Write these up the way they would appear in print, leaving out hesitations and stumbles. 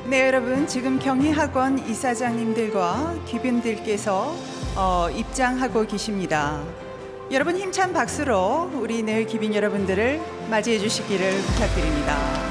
네, 여러분 지금 경희학원 이사장님들과 귀빈들께서 입장하고 계십니다. 여러분 힘찬 박수로 우리 내일 귀빈 여러분들을 맞이해 주시기를 부탁드립니다.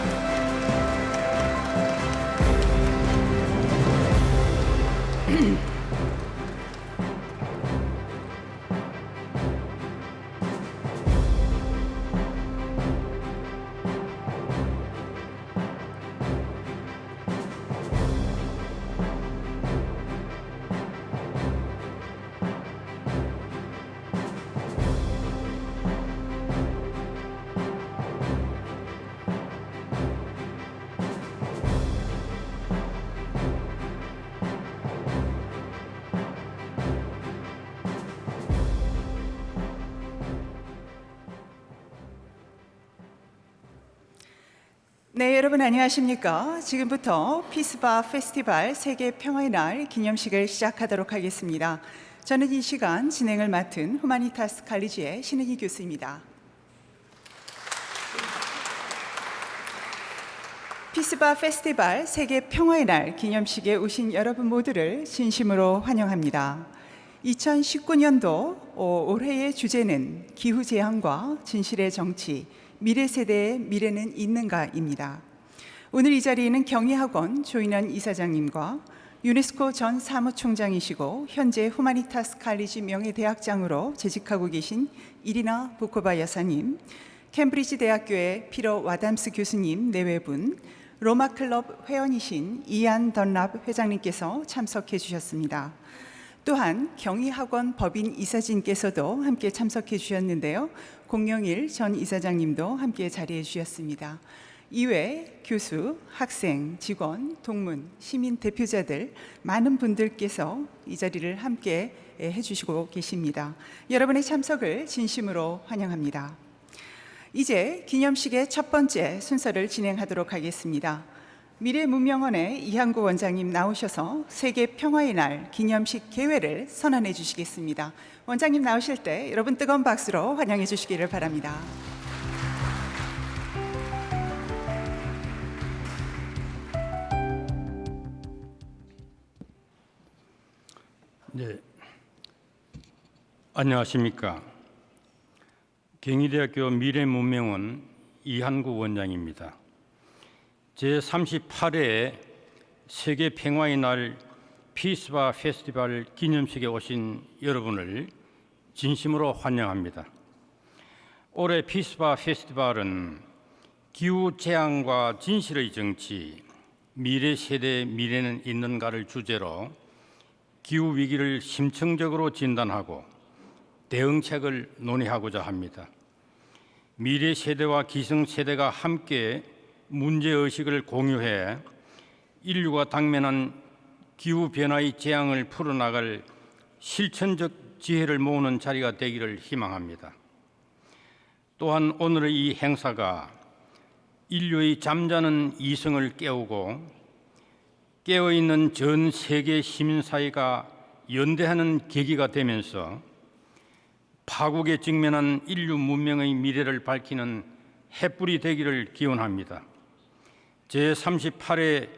네, 여러분 안녕하십니까? 지금부터 피스바 페스티벌 세계 평화의 날 기념식을 시작하도록 하겠습니다. 저는 이 시간 진행을 맡은 후마니타스 칼리지의 신은희 교수입니다. 피스바 페스티벌 세계 평화의 날 기념식에 오신 여러분 모두를 진심으로 환영합니다. 2019년도 올해의 주제는 기후재앙과 진실의 정치, 미래 세대의 미래는 있는가입니다. 오늘 이 자리에는 경희학원 조인원 이사장님과 유네스코 전 사무총장이시고 현재 후마니타스 칼리지 명예대학장으로 재직하고 계신 이리나 보코바 여사님, 캠브리지 대학교의 피터 와담스 교수님 내외분, 로마클럽 회원이신 이안 던랍 회장님께서 참석해 주셨습니다. 또한 경희학원 법인 이사진께서도 함께 참석해 주셨는데요. 공영일 전 이사장님도 함께 자리해 주셨습니다. 이외 교수, 학생, 직원, 동문, 시민 대표자들 많은 분들께서 이 자리를 함께 해주시고 계십니다. 여러분의 참석을 진심으로 환영합니다. 이제 기념식의 첫 번째 순서를 진행하도록 하겠습니다. 미래문명원의 이한구 원장님 나오셔서 세계 평화의 날 기념식 개회를 선언해 주시겠습니다. 원장님 나오실 때 여러분 뜨거운 박수로 환영해 주시기를 바랍니다. 네, 안녕하십니까? 경희대학교 미래문명원 이한구 원장입니다. 제38회 세계 평화의 날 피스바 페스티벌 기념식에 오신 여러분을 진심으로 환영합니다. 올해 피스바 페스티벌은 기후재앙과 진실의 정치, 미래 세대의 미래는 있는가를 주제로 기후위기를 심층적으로 진단하고 대응책을 논의하고자 합니다. 미래 세대와 기성세대가 함께 문제의식을 공유해 인류가 당면한 기후변화의 재앙을 풀어나갈 실천적 지혜를 모으는 자리가 되기를 희망합니다. 또한 오늘의 이 행사가 인류의 잠자는 이성을 깨우고 깨어있는 전 세계 시민사회가 연대하는 계기가 되면서 파국에 직면한 인류 문명의 미래를 밝히는 햇불이 되기를 기원합니다. 제38회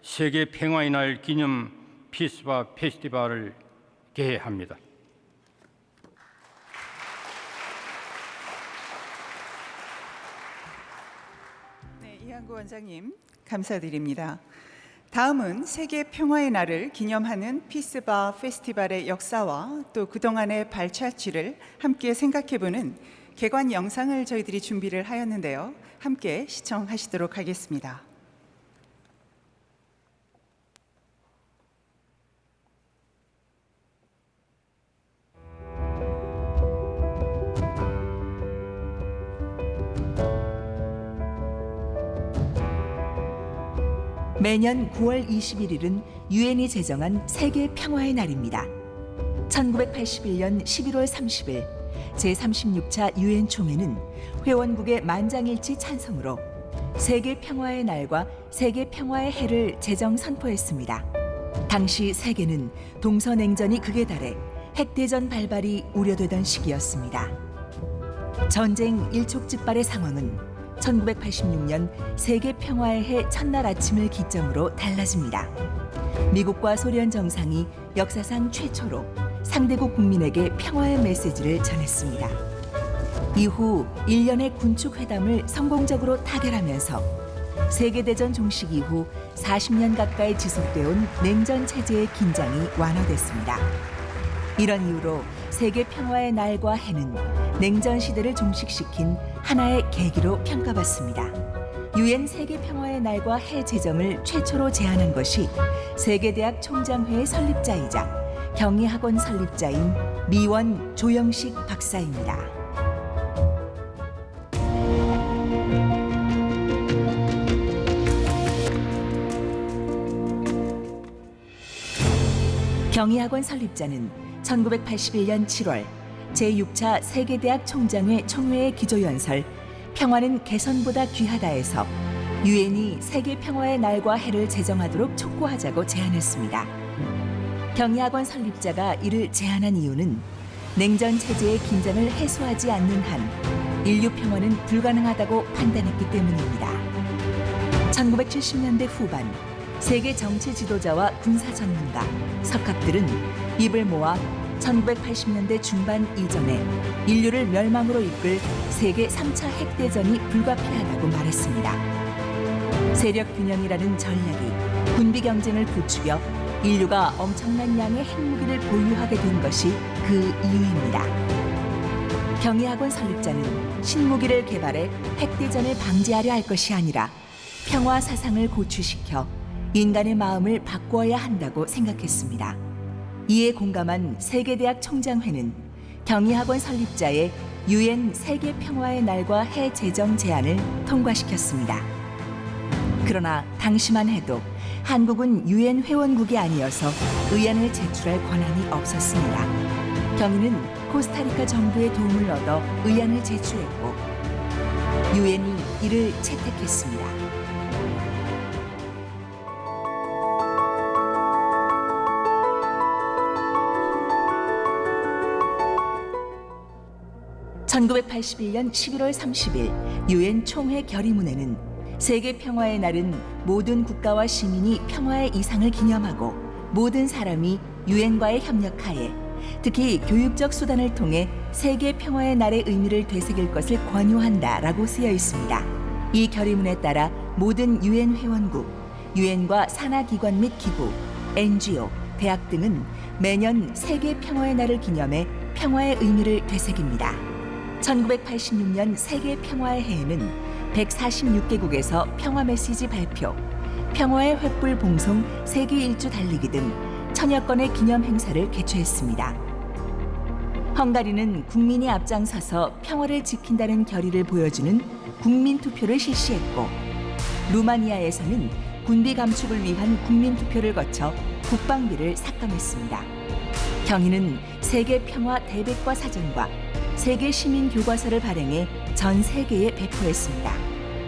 세계 평화의 날 기념 피스바 페스티벌을 개회합니다. 네, 이한구 원장님 감사드립니다. 다음은 세계 평화의 날을 기념하는 피스바 페스티벌의 역사와 또 그동안의 발자취를 함께 생각해보는 개관 영상을 저희들이 준비를 하였는데요. 함께 시청하시도록 하겠습니다. 매년 9월 21일은 유엔이 제정한 세계 평화의 날입니다. 1981년 11월 30일 제36차 유엔 총회는 회원국의 만장일치 찬성으로 세계 평화의 날과 세계 평화의 해를 제정 선포했습니다. 당시 세계는 동서냉전이 극에 달해 핵대전 발발이 우려되던 시기였습니다. 전쟁 일촉즉발의 상황은 1986년 세계 평화의 해 첫날 아침을 기점으로 달라집니다. 미국과 소련 정상이 역사상 최초로 상대국 국민에게 평화의 메시지를 전했습니다. 이후 1년의 군축 회담을 성공적으로 타결하면서 세계대전 종식 이후 40년 가까이 지속되어 온 냉전 체제의 긴장이 완화됐습니다. 이런 이유로 세계 평화의 날과 해는 냉전 시대를 종식시킨 하나의 계기로 평가받습니다. 유엔 세계 평화의 날과 해 제정을 최초로 제안한 것이 세계대학 총장회의 설립자이자 경희학원 설립자인 미원 조영식 박사입니다. 경희학원 설립자는 1981년 7월 제6차 세계대학 총장회 총회의 기조연설 평화는 개선보다 귀하다에서 유엔이 세계 평화의 날과 해를 제정하도록 촉구하자고 제안했습니다. 경희학원 설립자가 이를 제안한 이유는 냉전 체제의 긴장을 해소하지 않는 한 인류 평화는 불가능하다고 판단했기 때문입니다. 1970년대 후반 세계 정치 지도자와 군사 전문가, 석학들은 입을 모아 1980년대 중반 이전에 인류를 멸망으로 이끌 세계 3차 핵대전이 불가피하다고 말했습니다. 세력 균형이라는 전략이 군비 경쟁을 부추겨 인류가 엄청난 양의 핵무기를 보유하게 된 것이 그 이유입니다. 경희학원 설립자는 신무기를 개발해 핵대전을 방지하려 할 것이 아니라 평화 사상을 고취시켜 인간의 마음을 바꾸어야 한다고 생각했습니다. 이에 공감한 세계대학 총장회는 경희학원 설립자의 유엔 세계 평화의 날과 해 제정 제안을 통과시켰습니다. 그러나 당시만 해도 한국은 유엔 회원국이 아니어서 의안을 제출할 권한이 없었습니다. 경희는 코스타리카 정부의 도움을 얻어 의안을 제출했고 유엔이 이를 채택했습니다. (1981년 11월 30일) 유엔 총회 결의문에는 세계 평화의 날은 모든 국가와 시민이 평화의 이상을 기념하고 모든 사람이 유엔과의 협력하에 특히 교육적 수단을 통해 세계 평화의 날의 의미를 되새길 것을 권유한다라고 쓰여 있습니다. 이 결의문에 따라 모든 유엔 회원국, 유엔과 산하기관 및 기구, NGO, 대학 등은 매년 세계 평화의 날을 기념해 평화의 의미를 되새깁니다. 1986년 세계 평화의 해에는 146개국에서 평화 메시지 발표, 평화의 횃불 봉송 세계 일주 달리기 등 1000여 건의 기념 행사를 개최했습니다. 헝가리는 국민이 앞장서서 평화를 지킨다는 결의를 보여주는 국민 투표를 실시했고, 루마니아에서는 군비 감축을 위한 국민 투표를 거쳐 국방비를 삭감했습니다. 경희는 세계 평화 대백과 사전과 세계 시민 교과서를 발행해 전 세계에 배포했습니다.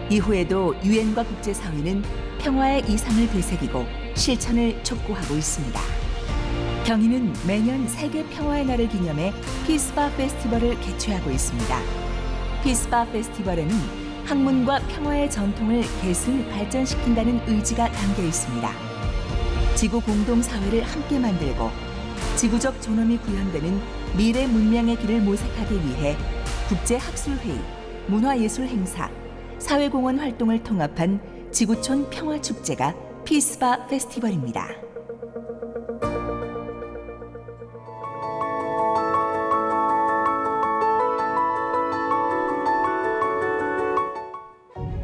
이후에도 유엔과 국제사회는 평화의 이상을 되새기고 실천을 촉구하고 있습니다. 경희는 매년 세계 평화의 날을 기념해 피스바 페스티벌을 개최하고 있습니다. 피스바 페스티벌에는 학문과 평화의 전통을 계승 발전시킨다는 의지가 담겨 있습니다. 지구 공동사회를 함께 만들고 지구적 존엄이 구현되는 미래 문명의 길을 모색하기 위해 국제학술회의, 문화예술 행사, 사회공헌 활동을 통합한 지구촌 평화축제가 피스바 페스티벌입니다.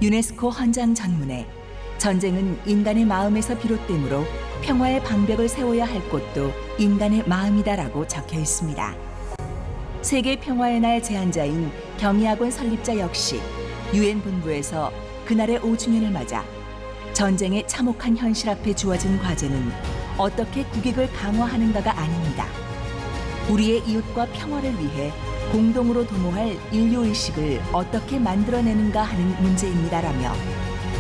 유네스코 헌장 전문에 전쟁은 인간의 마음에서 비롯되므로 평화의 방벽을 세워야 할 곳도 인간의 마음이다라고 적혀 있습니다. 세계 평화의 날 제안자인 경희학원 설립자 역시 유엔 본부에서 그날의 5주년을 맞아 전쟁의 참혹한 현실 앞에 주어진 과제는 어떻게 국익을 강화하는가가 아닙니다. 우리의 이웃과 평화를 위해 공동으로 도모할 인류의식을 어떻게 만들어내는가 하는 문제입니다라며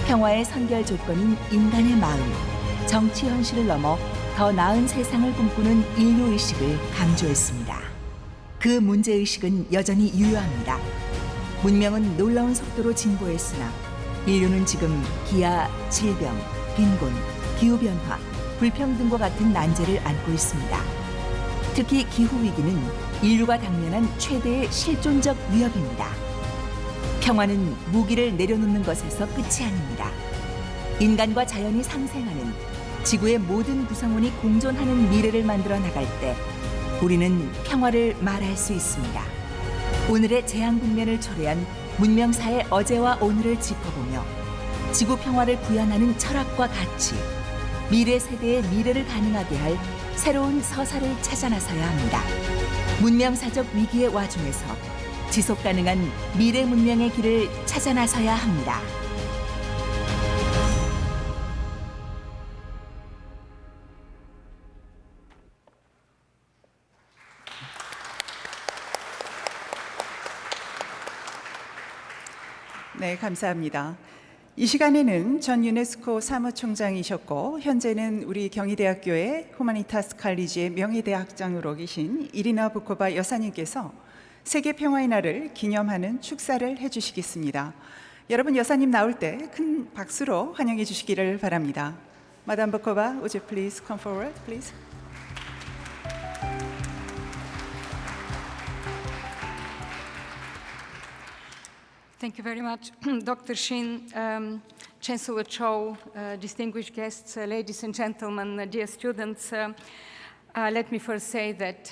평화의 선결 조건인 인간의 마음, 정치 현실을 넘어 더 나은 세상을 꿈꾸는 인류의식을 강조했습니다. 그 문제의식은 여전히 유효합니다. 문명은 놀라운 속도로 진보했으나 인류는 지금 기아, 질병, 빈곤, 기후변화, 불평등과 같은 난제를 안고 있습니다. 특히 기후위기는 인류가 당면한 최대의 실존적 위협입니다. 평화는 무기를 내려놓는 것에서 끝이 아닙니다. 인간과 자연이 상생하는 지구의 모든 구성원이 공존하는 미래를 만들어 나갈 때 우리는 평화를 말할 수 있습니다. 오늘의 재앙 국면을 초래한 문명사의 어제와 오늘을 짚어보며 지구 평화를 구현하는 철학과 가치, 미래 세대의 미래를 가능하게 할 새로운 서사를 찾아 나서야 합니다. 문명사적 위기의 와중에서 지속 가능한 미래 문명의 길을 찾아 나서야 합니다. 네, 감사합니다. 이 시간에는 전 유네스코 사무총장이셨고 현재는 우리 경희대학교의 후마니타스 칼리지의 명예대학장으로 계신 이리나 부코바 여사님께서 세계평화의 날을 기념하는 축사를 해주시겠습니다. 여러분 여사님 나올 때 큰 박수로 환영해 주시기를 바랍니다. 마담 부코바, would you please come forward, please? Thank you very much, Dr. Shin, Chancellor Cho, distinguished guests, ladies and gentlemen, dear students. Let me first say that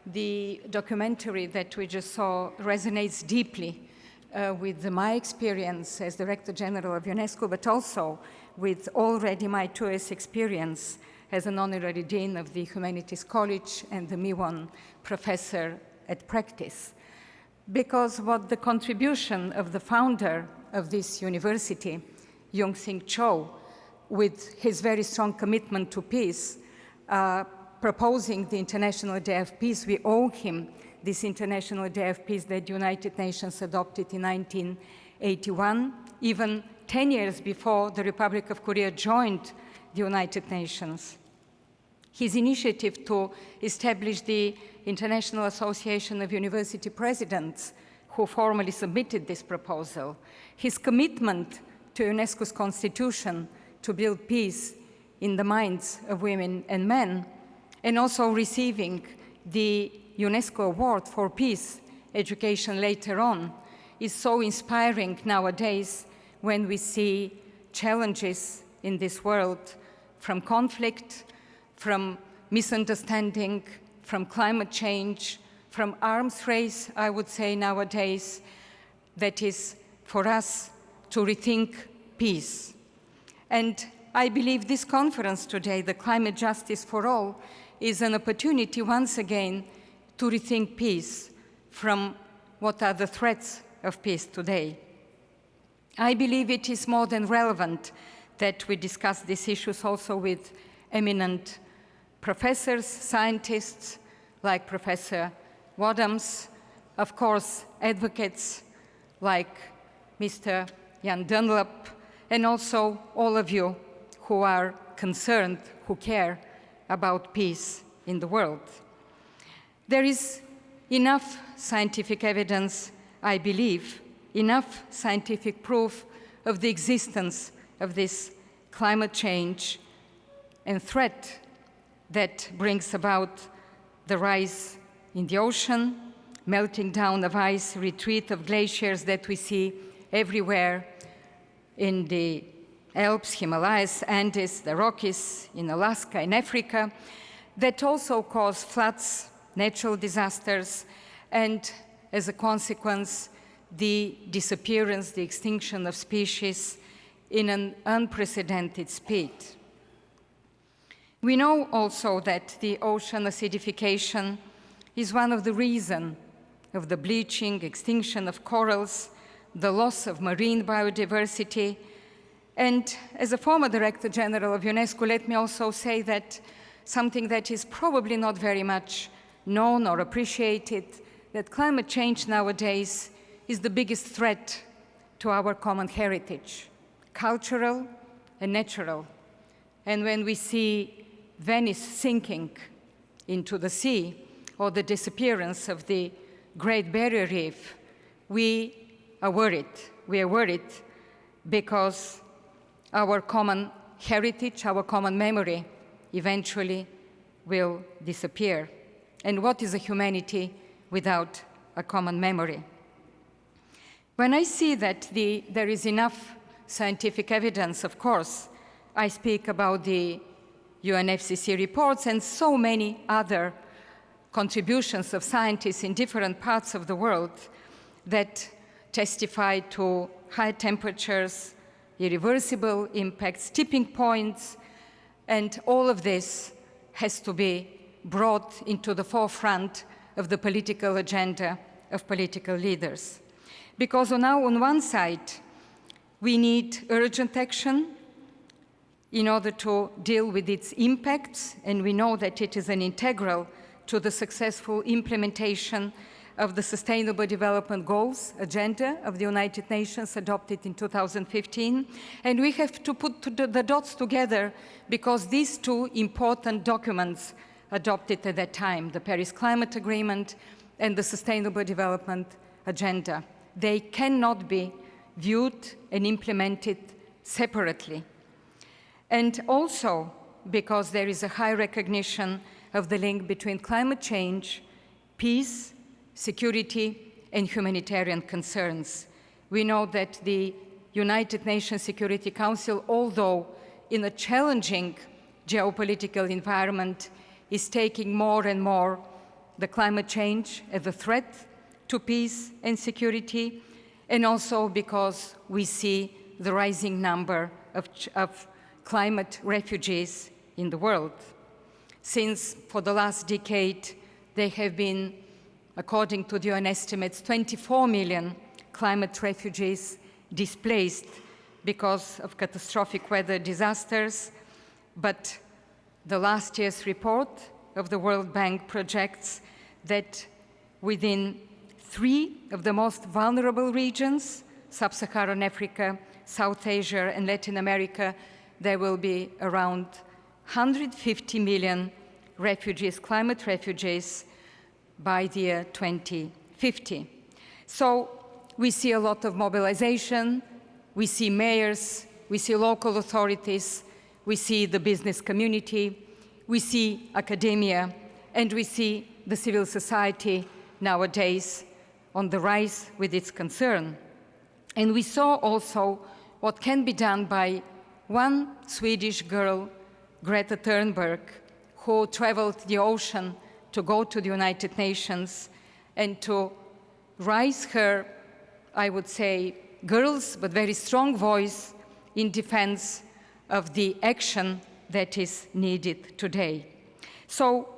the documentary that we just saw resonates deeply with my experience as Director General of UNESCO, but also with already my 2 years experience as an honorary dean of the Humanities College and the Miwon professor at practice. Because what the contribution of the founder of this university, Young-Sing Cho, with his very strong commitment to peace, proposing the International Day of Peace, we owe him this International Day of Peace that the United Nations adopted in 1981, even 10 years before the Republic of Korea joined the United Nations. His initiative to establish the International Association of University Presidents, who formally submitted this proposal, his commitment to UNESCO's constitution to build peace in the minds of women and men, and also receiving the UNESCO Award for Peace Education later on, is so inspiring nowadays when we see challenges in this world from conflict, from misunderstanding, from climate change, from arms race, I would say nowadays, that is for us to rethink peace. And I believe this conference today, the Climate Justice for All, is an opportunity once again to rethink peace from what are the threats of peace today. I believe it is more than relevant that we discuss these issues also with eminent professors, scientists like Professor Wadhams, of course, advocates like Mr. Jan Dunlop, and also all of you who are concerned, who care about peace in the world. There is enough scientific evidence, I believe, enough scientific proof of the existence of this climate change and threat that brings about the rise in the ocean, melting down of ice, retreat of glaciers that we see everywhere in the Alps, Himalayas, Andes, the Rockies, in Alaska, in Africa, that also cause floods, natural disasters, and as a consequence, the disappearance, the extinction of species in an unprecedented speed. We know also that the ocean acidification is one of the reasons of the bleaching, extinction of corals, the loss of marine biodiversity. And as a former Director General of UNESCO, let me also say that something that is probably not very much known or appreciated, that climate change nowadays is the biggest threat to our common heritage, cultural and natural. And when we see Venice sinking into the sea, or the disappearance of the Great Barrier Reef, we are worried. We are worried because our common heritage, our common memory, eventually will disappear. And what is a humanity without a common memory? When I see that there is enough scientific evidence, of course, I speak about the UNFCCC reports and so many other contributions of scientists in different parts of the world that testify to high temperatures, irreversible impacts, tipping points, and all of this has to be brought into the forefront of the political agenda of political leaders. Because now, on one side, we need urgent action in order to deal with its impacts, and we know that it is an integral to the successful implementation of the Sustainable Development Goals agenda of the United Nations adopted in 2015. And we have to put the dots together because these two important documents adopted at that time, the Paris Climate Agreement and the Sustainable Development Agenda, they cannot be viewed and implemented separately. And also because there is a high recognition of the link between climate change, peace, security, and humanitarian concerns. We know that the United Nations Security Council, although in a challenging geopolitical environment, is taking more and more the climate change as a threat to peace and security, and also because we see the rising number of climate refugees in the world. Since for the last decade, there have been, according to the UN estimates, 24 million climate refugees displaced because of catastrophic weather disasters. But the last year's report of the World Bank projects that within 3 of the most vulnerable regions, Sub-Saharan Africa, South Asia, and Latin America, there will be around 150 million refugees, climate refugees, by the year 2050. So we see a lot of mobilization, we see mayors, we see local authorities, we see the business community, we see academia, and we see the civil society nowadays on the rise with its concern. And we saw also what can be done by one Swedish girl, Greta Thunberg, who traveled the ocean to go to the United Nations and to raise her, I would say, girls, but very strong voice in defense of the action that is needed today. So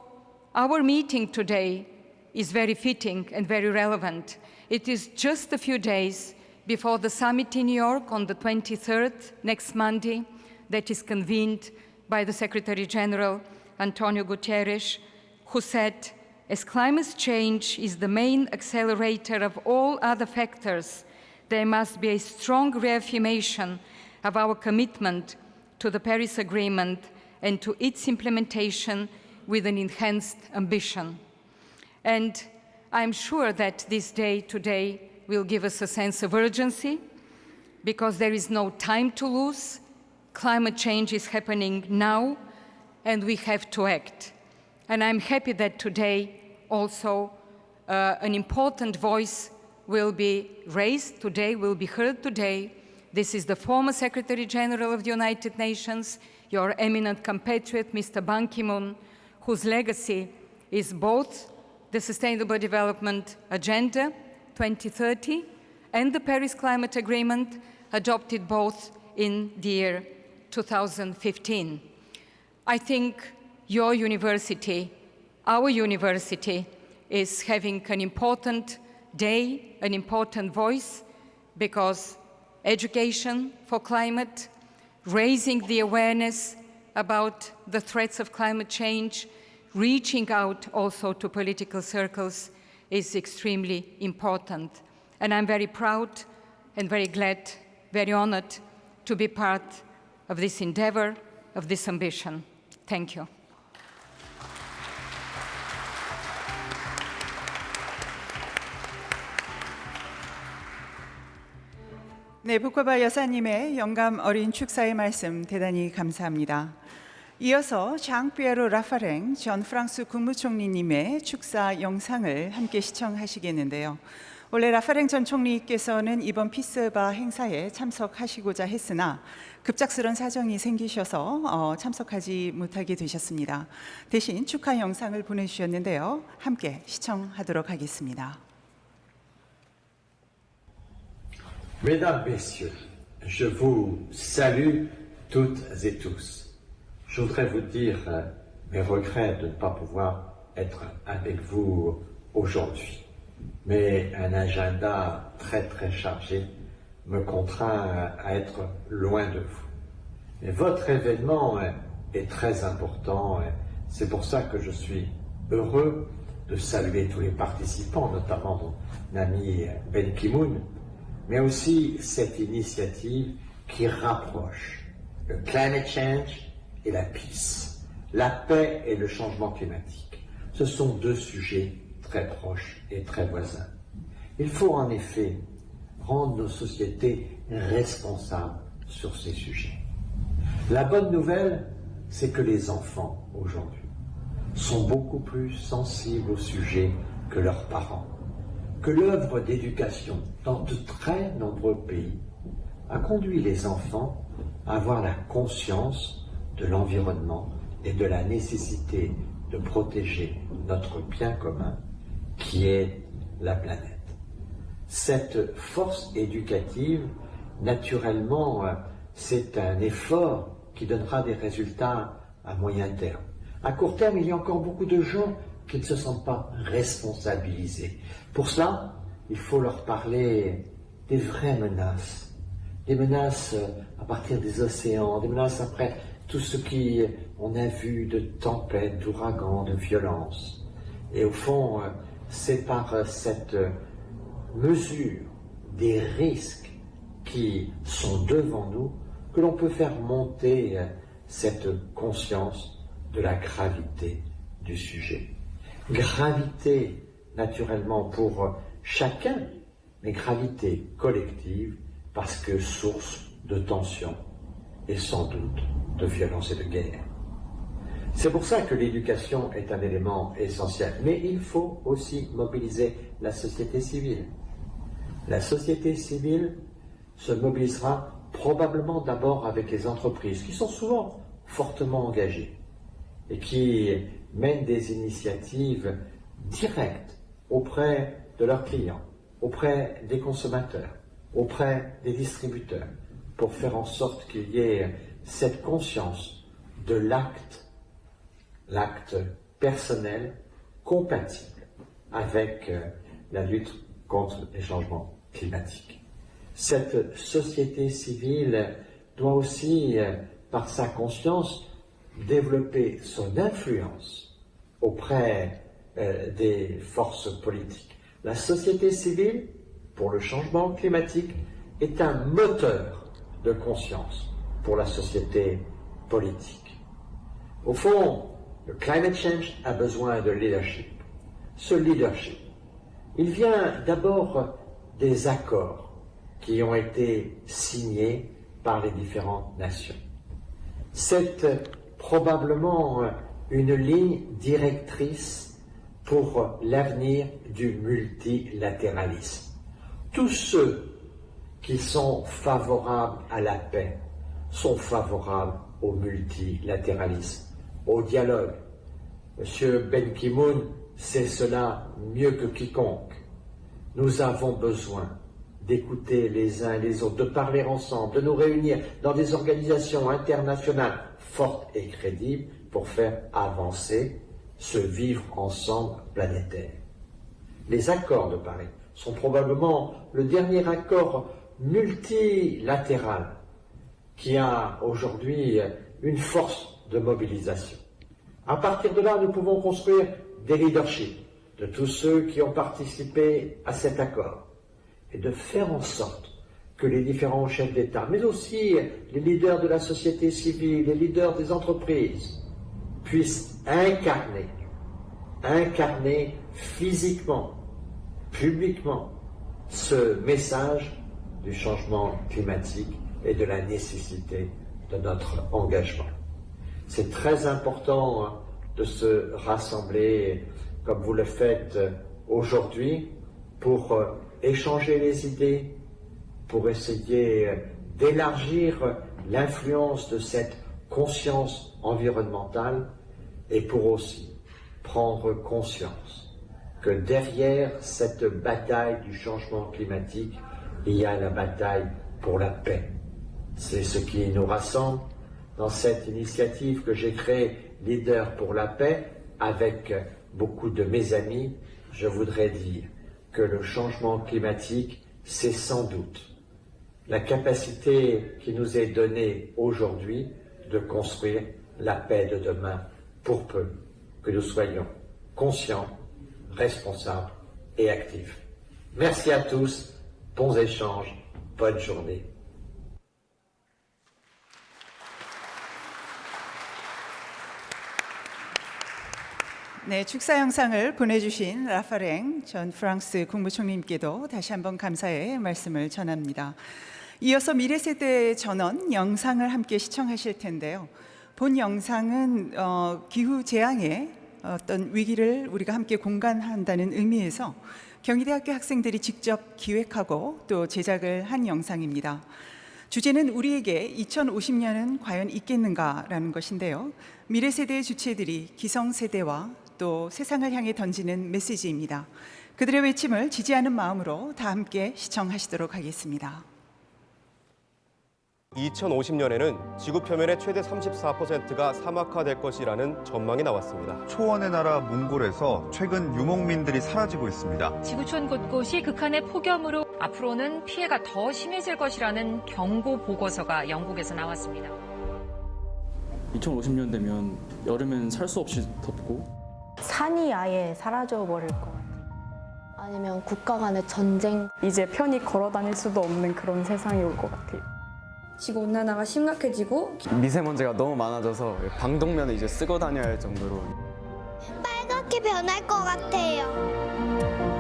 our meeting today is very fitting and very relevant. It is just a few days before the summit in New York on the 23rd, next Monday, that is convened by the Secretary General, Antonio Guterres, who said, as climate change is the main accelerator of all other factors, there must be a strong reaffirmation of our commitment to the Paris Agreement and to its implementation with an enhanced ambition. And I'm sure that this day today will give us a sense of urgency because there is no time to lose. Climate change is happening now, and we have to act. And I'm happy that today also an important voice will be raised today, will be heard today. This is the former Secretary General of the United Nations, your eminent compatriot, Mr. Ban Ki-moon, whose legacy is both the Sustainable Development Agenda 2030 and the Paris Climate Agreement, adopted both in the year 2015. I think your university, our university, is having an important day, an important voice, because education for climate, raising the awareness about the threats of climate change, reaching out also to political circles is extremely important. And I'm very proud and very glad, very honored to be part of this endeavor, of this ambition. Thank you. 네, 부코바 여사님의 영감 어린 축사의 말씀 대단히 감사합니다. 이어서 장피에로 라파랭 전 프랑스 국무총리님의 축사 영상을 함께 시청하시겠는데요. 원래 라파랭 전 총리께서는 이번 피스바 행사에 참석하시고자 했으나 급작스런 사정이 생기셔서 참석하지 못하게 되셨습니다. 대신 축하 영상을 보내주셨는데요. 함께 시청하도록 하겠습니다. Mesdames, Messieurs, je vous salue toutes et tous. Je voudrais vous dire mes regrets de ne pas pouvoir être avec vous aujourd'hui. Mais un agenda très très chargé me contraint à être loin de vous. Mais votre événement est très important. C'est pour ça que je suis heureux de saluer tous les participants, notamment mon ami Ben Ki-moon, mais aussi cette initiative qui rapproche le climate change et la peace, la paix et le changement climatique. Ce sont deux sujets très proches et très voisins. Il faut en effet rendre nos sociétés responsables sur ces sujets. La bonne nouvelle, c'est que les enfants, aujourd'hui, sont beaucoup plus sensibles au sujet que leurs parents, que l'œuvre d'éducation dans de très nombreux pays a conduit les enfants à avoir la conscience de l'environnement et de la nécessité de protéger notre bien commun qui est la planète. Cette force éducative, naturellement, c'est un effort qui donnera des résultats à moyen terme. À court terme, il y a encore beaucoup de gens qui ne se sentent pas responsabilisés. Pour cela, il faut leur parler des vraies menaces, des menaces à partir des océans, des menaces après tout ce qu'on a vu de tempêtes, d'ouragans, de violences. Et au fond, c'est par cette mesure des risques qui sont devant nous que l'on peut faire monter cette conscience de la gravité du sujet. Gravité, naturellement, pour chacun, mais gravité collective parce que source de tension et sans doute de violence et de guerre. C'est pour ça que l'éducation est un élément essentiel, mais il faut aussi mobiliser la société civile. La société civile se mobilisera probablement d'abord avec les entreprises qui sont souvent fortement engagées et qui mènent des initiatives directes auprès de leurs clients, auprès des consommateurs, auprès des distributeurs, pour faire en sorte qu'il y ait cette conscience de l'acte personnel compatible avec la lutte contre les changements climatiques. Cette société civile doit aussi, par sa conscience, développer son influence auprès des forces politiques. La société civile, pour le changement climatique, est un moteur de conscience pour la société politique. Au fond, le climate change a besoin de leadership. Ce leadership, il vient d'abord des accords qui ont été signés par les différentes nations. C'est probablement une ligne directrice pour l'avenir du multilatéralisme. Tous ceux qui sont favorables à la paix sont favorables au multilatéralisme, au dialogue. Monsieur Ben Ki-moon sait cela mieux que quiconque. Nous avons besoin d'écouter les uns et les autres, de parler ensemble, de nous réunir dans des organisations internationales fortes et crédibles pour faire avancer ce vivre ensemble planétaire. Les accords de Paris sont probablement le dernier accord multilatéral qui a aujourd'hui une force de mobilisation. À partir de là, nous pouvons construire des leaderships de tous ceux qui ont participé à cet accord et de faire en sorte que les différents chefs d'État, mais aussi les leaders de la société civile, les leaders des entreprises, puissent incarner physiquement, publiquement, ce message du changement climatique et de la nécessité de notre engagement. C'est très important de se rassembler comme vous le faites aujourd'hui pour échanger les idées, pour essayer d'élargir l'influence de cette conscience environnementale et pour aussi prendre conscience que derrière cette bataille du changement climatique, il y a la bataille pour la paix. C'est ce qui nous rassemble dans cette initiative que j'ai créée, Leader pour la paix, avec beaucoup de mes amis. Je voudrais dire que le changement climatique, c'est sans doute la capacité qui nous est donnée aujourd'hui de construire la paix de demain, pour peu que nous soyons conscients, responsables et actifs. Merci à tous, bons échanges, bonne journée. 네, 축사 영상을 보내주신 라파랭 전 프랑스 국무총리님께도 다시 한번 감사의 말씀을 전합니다. 이어서 미래세대 전원 영상을 함께 시청하실 텐데요. 본 영상은 기후 재앙의 어떤 위기를 우리가 함께 공감한다는 의미에서 경희대학교 학생들이 직접 기획하고 또 제작을 한 영상입니다. 주제는 우리에게 2050년은 과연 있겠는가라는 것인데요. 미래세대의 주체들이 기성세대와 또 세상을 향해 던지는 메시지입니다. 그들의 외침을 지지하는 마음으로 다 함께 시청하시도록 하겠습니다. 2050년에는 지구 표면의 최대 34%가 사막화될 것이라는 전망이 나왔습니다. 초원의 나라 몽골에서 최근 유목민들이 사라지고 있습니다. 지구촌 곳곳이 극한의 폭염으로 앞으로는 피해가 더 심해질 것이라는 경고 보고서가 영국에서 나왔습니다. 2050년 되면 여름엔 살 수 없이 덥고 산이 아예 사라져 버릴 것 같아요. 아니면 국가 간의 전쟁. 이제 편히 걸어 다닐 수도 없는 그런 세상이 올 것 같아요. 지구온난화가 심각해지고 미세먼지가 너무 많아져서 방독면을 이제 쓰고 다녀야 할 정도로 빨갛게 변할 것 같아요.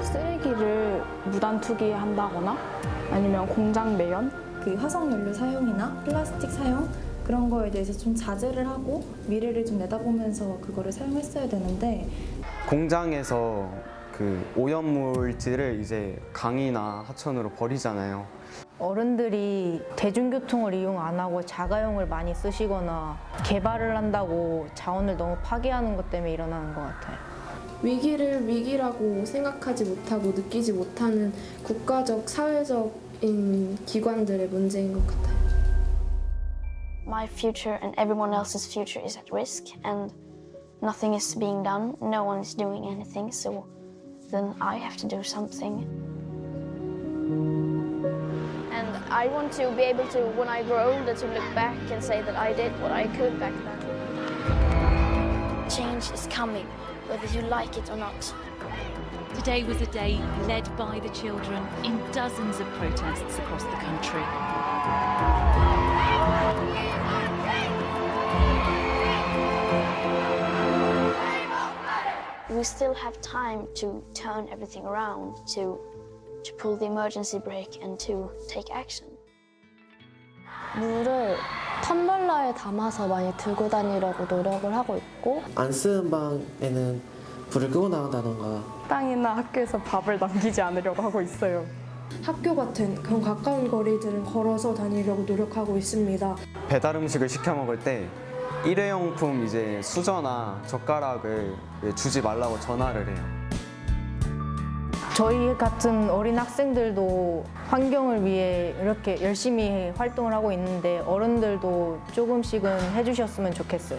쓰레기를 무단 투기한다거나 아니면 공장 매연, 그 화석연료 사용이나 플라스틱 사용 그런 거에 대해서 좀 자제를 하고 미래를 좀 내다보면서 그거를 사용했어야 되는데 공장에서 그 오염물질을 이제 강이나 하천으로 버리잖아요. 어른들이 대중교통을 이용 안 하고 자가용을 많이 쓰시거나 개발을 한다고 자원을 너무 파괴하는 것 때문에 일어나는 것 같아요. 위기를 위기라고 생각하지 못하고 느끼지 못하는 국가적, 사회적인 기관들의 문제인 것 같아요. My future and everyone else's future is at risk and nothing is being done. No one is doing anything, so then I have to do something. And I want to be able to, when I grow older, to look back and say that I did what I could back then. Change is coming, whether you like it or not. Today was a day led by the children in dozens of protests across the country. We still have time to turn everything around, to pull the emergency brake and to take action. 물을 텀블러에 담아서 많이 들고 다니려고 노력을 하고 있고 안 쓰는 방에는 불을 끄고 나간다던가 식당이나 학교에서 밥을 남기지 않으려고 하고 있어요. 학교 같은 그런 가까운 거리들은 걸어서 다니려고 노력하고 있습니다. 배달 음식을 시켜 먹을 때 일회용품 이제 수저나 젓가락을 주지 말라고 전화를 해요. 저희 같은 어린 학생들도 환경을 위해 이렇게 열심히 활동을 하고 있는데 어른들도 조금씩은 해주셨으면 좋겠어요.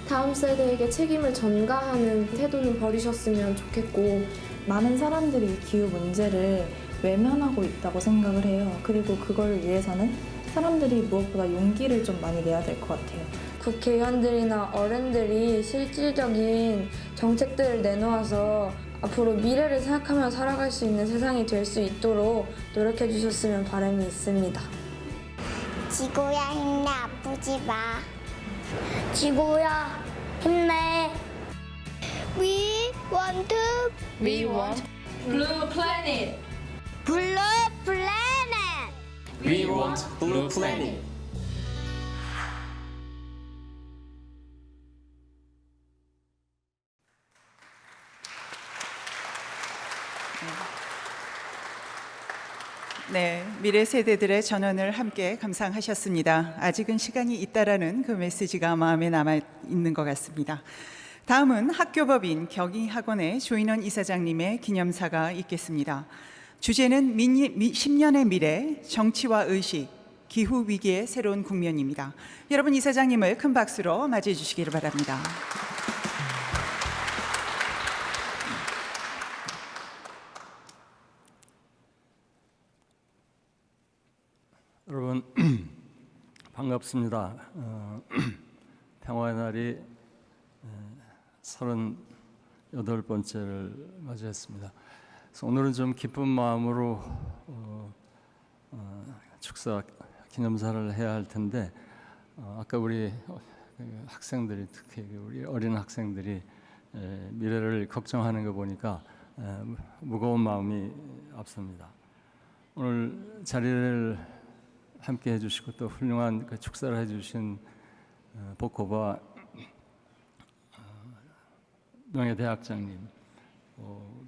다음 세대에게 책임을 전가하는 태도는 버리셨으면 좋겠고 많은 사람들이 이 기후 문제를 외면하고 있다고 생각을 해요. 그리고 그걸 위해서는 사람들이 무엇보다 용기를 좀 많이 내야 될 것 같아요. 국회의원들이나 어른들이 실질적인 정책들을 내놓아서 앞으로 미래를 생각하며 살아갈 수 있는 세상이 될 수 있도록 노력해 주셨으면 바람이 있습니다. 지구야 힘내 아프지 마. 지구야 힘내. We want blue planet. blue planet. We want blue planet. 네, 미래 세대들의 전언을 함께 감상하셨습니다. 아직은 시간이 있다라는 그 메시지가 마음에 남아 있는 것 같습니다. 다음은 학교법인 경희학원의 조인원 이사장님의 기념사가 있겠습니다. 주제는 10년의 미래, 정치와 의식, 기후 위기의 새로운 국면입니다. 여러분 이사장님을 큰 박수로 맞이해 주시기를 바랍니다. 여러분 반갑습니다. 평화의 날이 38번째를 맞이했습니다. 그래서 오늘은 좀 기쁜 마음으로 축사 기념사를 해야 할 텐데 아까 우리 학생들이 특히 우리 어린 학생들이 미래를 걱정하는 거 보니까 무거운 마음이 앞섭니다. 오늘 자리를 함께 해주시고 또 훌륭한 그 축사를 해주신 보코바 명예대학장님,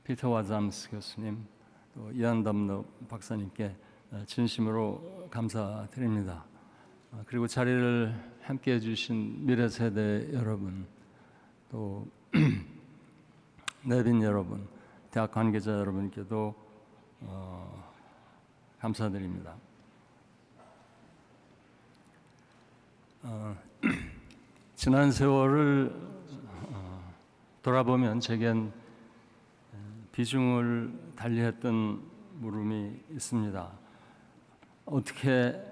피터 와잠스 교수님, 또 이안 담너 박사님께 진심으로 감사드립니다. 그리고 자리를 함께 해주신 미래 세대 여러분, 또 내빈 여러분, 대학 관계자 여러분께도 감사드립니다. 지난 세월을 돌아보면 제겐 비중을 달리했던 물음이 있습니다. 어떻게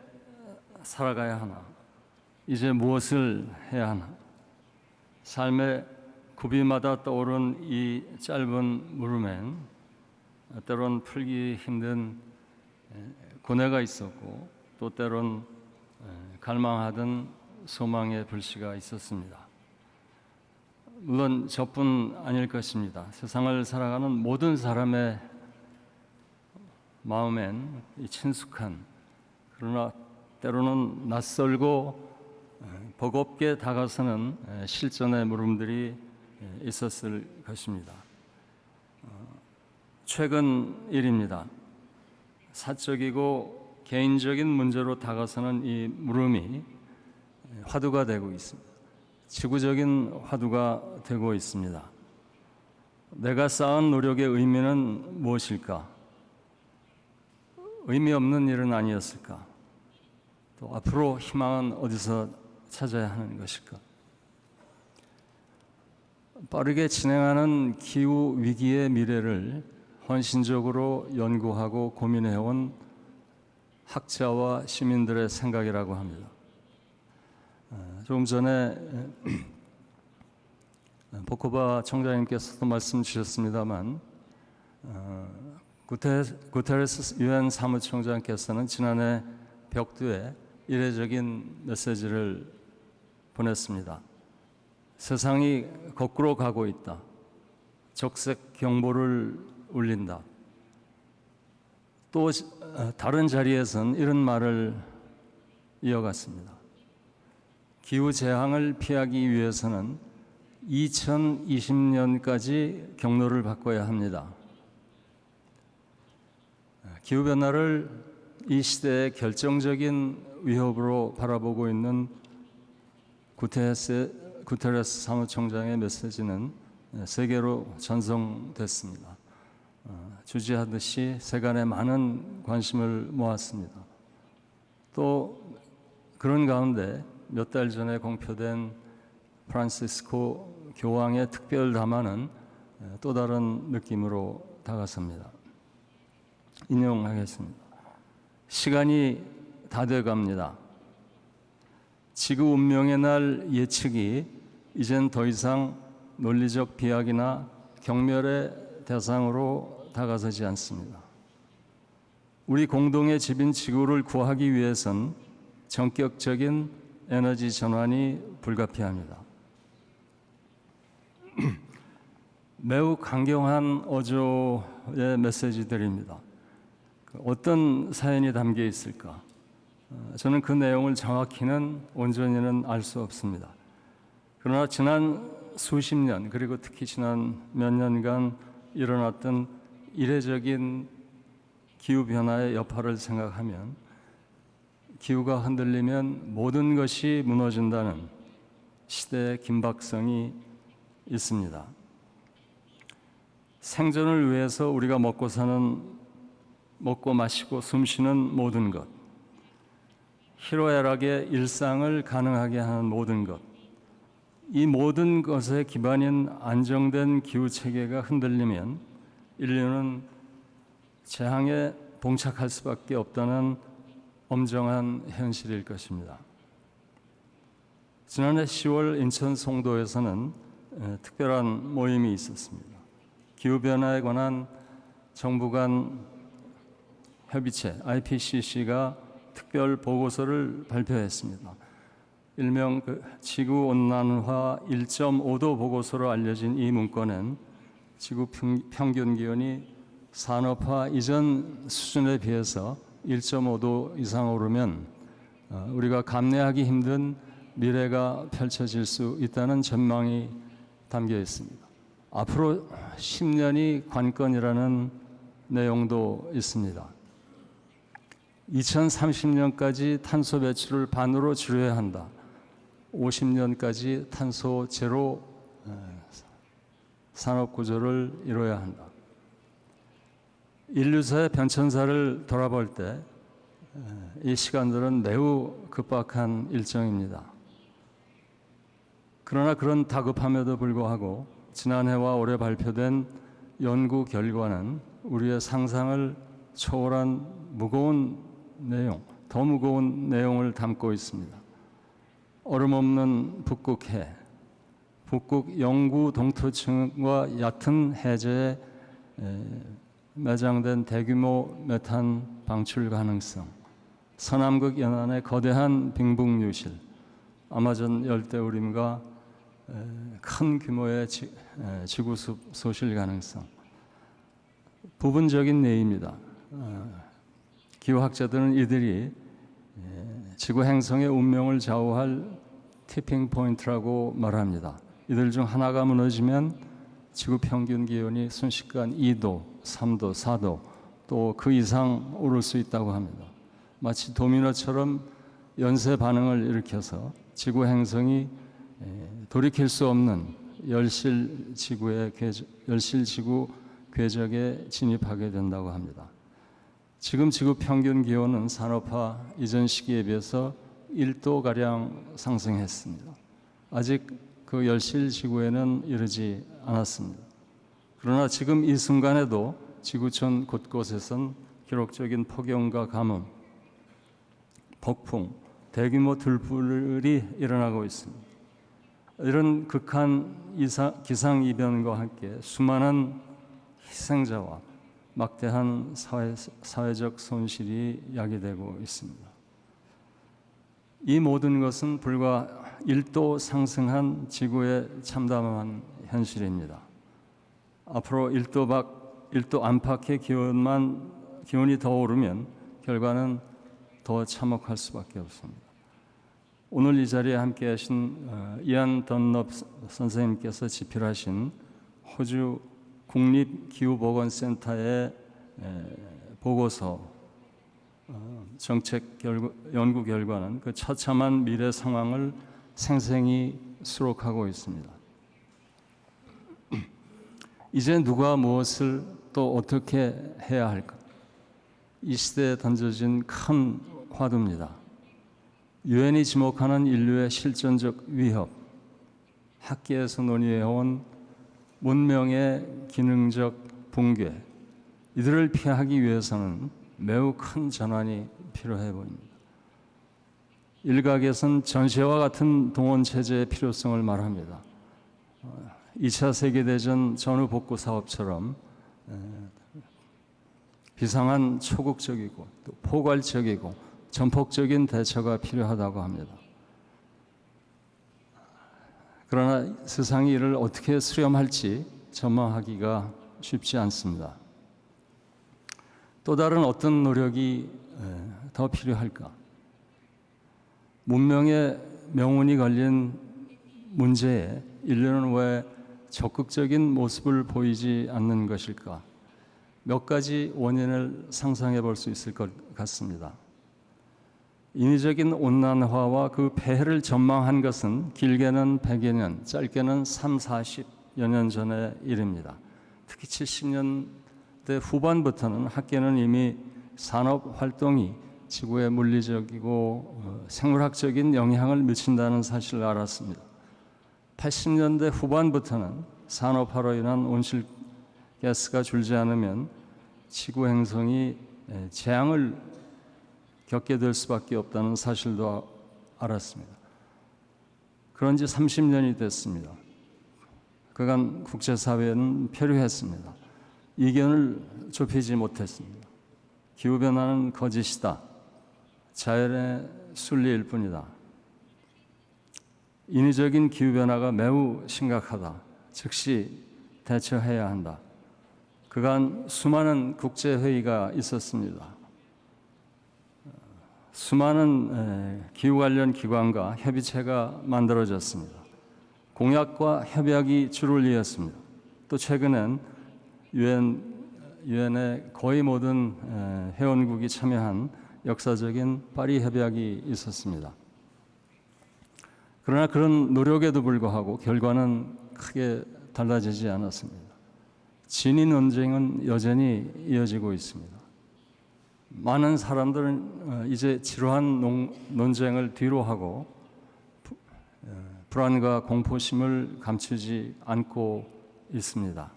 살아가야 하나? 이제 무엇을 해야 하나? 삶의 구비마다 떠오른 이 짧은 물음엔 때론 풀기 힘든 고뇌가 있었고 또 때론 갈망하던 소망의 불씨가 있었습니다. 물론 저뿐 아닐 것입니다. 세상을 살아가는 모든 사람의 마음엔 친숙한 그러나 때로는 낯설고 버겁게 다가서는 실전의 물음들이 있었을 것입니다. 최근 일입니다. 사적이고 개인적인 문제로 다가서는 이 물음이 화두가 되고 있습니다. 지구적인 화두가 되고 있습니다. 내가 쌓은 노력의 의미는 무엇일까? 의미 없는 일은 아니었을까? 또 앞으로 희망은 어디서 찾아야 하는 것일까? 빠르게 진행하는 기후 위기의 미래를 헌신적으로 연구하고 고민해온 학자와 시민들의 생각이라고 합니다. 조금 전에 보코바 총장님께서도 말씀 주셨습니다만 구테레스 유엔 사무총장께서는 지난해 벽두에 이례적인 메시지를 보냈습니다. 세상이 거꾸로 가고 있다. 적색 경보를 울린다. 또 다른 자리에선 이런 말을 이어갔습니다. 기후재앙을 피하기 위해서는 2020년까지 경로를 바꿔야 합니다. 기후변화를 이 시대의 결정적인 위협으로 바라보고 있는 구테레스 사무총장의 메시지는 세계로 전송됐습니다. 주지하듯이 세간에 많은 관심을 모았습니다. 또 그런 가운데 몇 달 전에 공표된 프란시스코 교황의 특별 담화는 또 다른 느낌으로 다가섭니다. 인용하겠습니다. 시간이 다 돼갑니다. 지구 운명의 날 예측이 이젠 더 이상 논리적 비약이나 경멸의 대상으로 다가서지 않습니다. 우리 공동의 집인 지구를 구하기 위해선 전격적인 에너지 전환이 불가피합니다. 매우 강경한 어조의 메시지들입니다. 어떤 사연이 담겨 있을까? 저는 그 내용을 정확히는 온전히는 알 수 없습니다. 그러나 지난 수십 년, 그리고 특히 지난 몇 년간 일어났던 이례적인 기후변화의 여파를 생각하면 기후가 흔들리면 모든 것이 무너진다는 시대의 긴박성이 있습니다. 생존을 위해서 우리가 먹고 마시고 숨쉬는 모든 것, 희로애락의 일상을 가능하게 하는 모든 것, 이 모든 것의 기반인 안정된 기후체계가 흔들리면 인류는 재앙에 봉착할 수밖에 없다는 엄정한 현실일 것입니다. 지난해 10월 인천 송도에서는 특별한 모임이 있었습니다. 기후변화에 관한 정부 간 협의체 IPCC가 특별 보고서를 발표했습니다. 일명 지구온난화 1.5도 보고서로 알려진 이 문건은 지구 평균 기온이 산업화 이전 수준에 비해서 1.5도 이상 오르면 우리가 감내하기 힘든 미래가 펼쳐질 수 있다는 전망이 담겨 있습니다. 앞으로 10년이 관건이라는 내용도 있습니다. 2030년까지 탄소 배출을 반으로 줄여야 한다. 50년까지 탄소 제로 산업 구조를 이뤄야 한다. 인류사의 변천사를 돌아볼 때 이 시간들은 매우 급박한 일정입니다. 그러나 그런 다급함에도 불구하고 지난해와 올해 발표된 연구 결과는 우리의 상상을 초월한 무거운 내용, 더 무거운 내용을 담고 있습니다. 얼음 없는 북극해, 북극 영구 동토층과 얕은 해저에 매장된 대규모 메탄 방출 가능성, 서남극 연안의 거대한 빙봉유실, 아마존 열대우림과 큰 규모의 지구숲 소실 가능성, 부분적인 예입니다. 기후학자들은 이들이 지구 행성의 운명을 좌우할 티핑 포인트라고 말합니다. 이들 중 하나가 무너지면 지구 평균 기온이 순식간 2도, 3도, 4도 또 그 이상 오를 수 있다고 합니다. 마치 도미노처럼 연쇄 반응을 일으켜서 지구 행성이 돌이킬 수 없는 열실 지구 궤적에 진입하게 된다고 합니다. 지금 지구 평균 기온은 산업화 이전 시기에 비해서 1도가량 상승했습니다. 아직 그 열실 지구에는 이르지 않았습니다. 그러나 지금 이 순간에도 지구촌 곳곳에선 기록적인 폭염과 가뭄, 폭풍, 대규모 들불이 일어나고 있습니다. 이런 극한 기상이변과 함께 수많은 희생자와 막대한 사회적 손실이 야기되고 있습니다. 이 모든 것은 불과 1도 상승한 지구의 참담한 현실입니다. 앞으로 1도 안팎의 기온이 더 오르면 결과는 더 참혹할 수밖에 없습니다. 오늘 이 자리에 함께하신 이안 던럽 선생님께서 집필하신 호주 국립기후보건센터의 보고서 정책 연구 결과는 그 처참한 미래 상황을 생생히 수록하고 있습니다. 이제 누가 무엇을 또 어떻게 해야 할까? 이 시대에 던져진 큰 화두입니다. 유엔이 지목하는 인류의 실존적 위협, 학계에서 논의해온 문명의 기능적 붕괴, 이들을 피하기 위해서는 매우 큰 전환이 필요해 보입니다. 일각에선 전시와 같은 동원체제의 필요성을 말합니다. 2차 세계대전 전후 복구 사업처럼 비상한 초국적이고 또 포괄적이고 전폭적인 대처가 필요하다고 합니다. 그러나 세상이 이를 어떻게 수렴할지 전망하기가 쉽지 않습니다. 또 다른 어떤 노력이 더 필요할까? 문명의 명운이 걸린 문제에 인류는 왜 적극적인 모습을 보이지 않는 것일까? 몇 가지 원인을 상상해 볼 수 있을 것 같습니다. 인위적인 온난화와 그 폐해를 전망한 것은 길게는 100여 년, 짧게는 30, 40여 년 전의 일입니다. 특히 70년대 후반부터는 학계는 이미 산업 활동이 지구에 물리적이고 생물학적인 영향을 미친다는 사실을 알았습니다. 80년대 후반부터는 산업화로 인한 온실가스가 줄지 않으면 지구 행성이 재앙을 겪게 될 수밖에 없다는 사실도 알았습니다. 그런 지 30년이 됐습니다. 그간 국제사회는 표류했습니다. 이견을 좁히지 못했습니다. 기후변화는 거짓이다. 자연의 순리일 뿐이다. 인위적인 기후변화가 매우 심각하다. 즉시 대처해야 한다. 그간 수많은 국제회의가 있었습니다. 수많은 기후 관련 기관과 협의체가 만들어졌습니다. 공약과 협약이 줄을 이었습니다. 또 최근엔 유엔의 거의 모든 회원국이 참여한 역사적인 파리 협약이 있었습니다. 그러나 그런 노력에도 불구하고 결과는 크게 달라지지 않았습니다. 진위 논쟁은 여전히 이어지고 있습니다. 많은 사람들은 이제 지루한 논쟁을 뒤로하고 불안과 공포심을 감추지 않고 있습니다.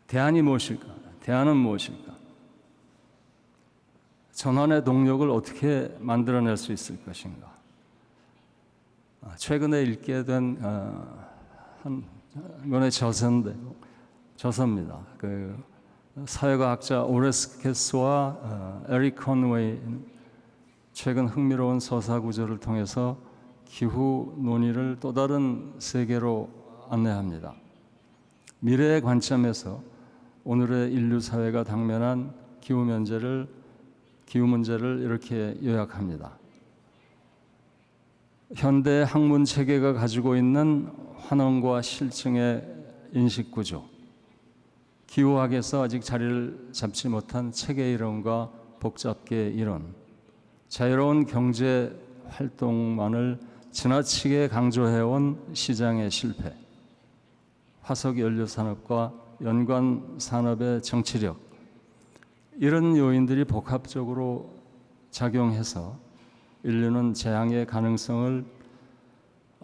대안이 무엇일까? 대안은 무엇일까? 전환의 동력을 어떻게 만들어낼 수 있을 것인가? 최근에 읽게 된 한 권의 저서입니다. 그 사회과학자 오레스 캐스와 에릭 컨웨이 최근 흥미로운 서사 구조를 통해서 기후 논의를 또 다른 세계로 안내합니다. 미래의 관점에서 오늘의 인류 사회가 당면한 기후 문제를 이렇게 요약합니다. 현대 학문 체계가 가지고 있는 환원과 실증의 인식 구조, 기후학에서 아직 자리를 잡지 못한 체계 이론과 복잡계 이론, 자유로운 경제 활동만을 지나치게 강조해온 시장의 실패, 화석 연료 산업과 연관 산업의 정치력, 이런 요인들이 복합적으로 작용해서 인류는 재앙의 가능성을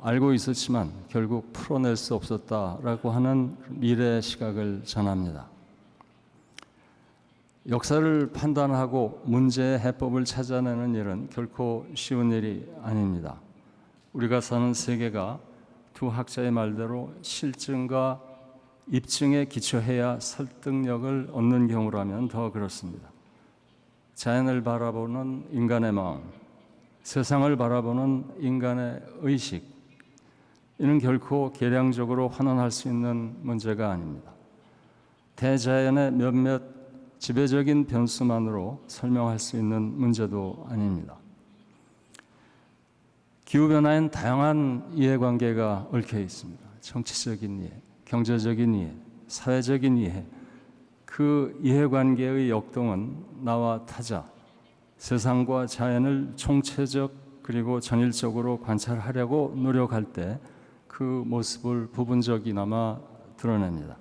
알고 있었지만 결국 풀어낼 수 없었다라고 하는 미래 시각을 전합니다. 역사를 판단하고 문제의 해법을 찾아내는 일은 결코 쉬운 일이 아닙니다. 우리가 사는 세계가 두 학자의 말대로 실증과 입증에 기초해야 설득력을 얻는 경우라면 더 그렇습니다. 자연을 바라보는 인간의 마음, 세상을 바라보는 인간의 의식, 이는 결코 계량적으로 환원할 수 있는 문제가 아닙니다. 대자연의 몇몇 지배적인 변수만으로 설명할 수 있는 문제도 아닙니다. 기후변화엔 다양한 이해관계가 얽혀 있습니다. 정치적인 이해, 경제적인 이해, 사회적인 이해, 그 이해관계의 역동은 나와 타자, 세상과 자연을 총체적 그리고 전일적으로 관찰하려고 노력할 때 그 모습을 부분적이나마 드러냅니다.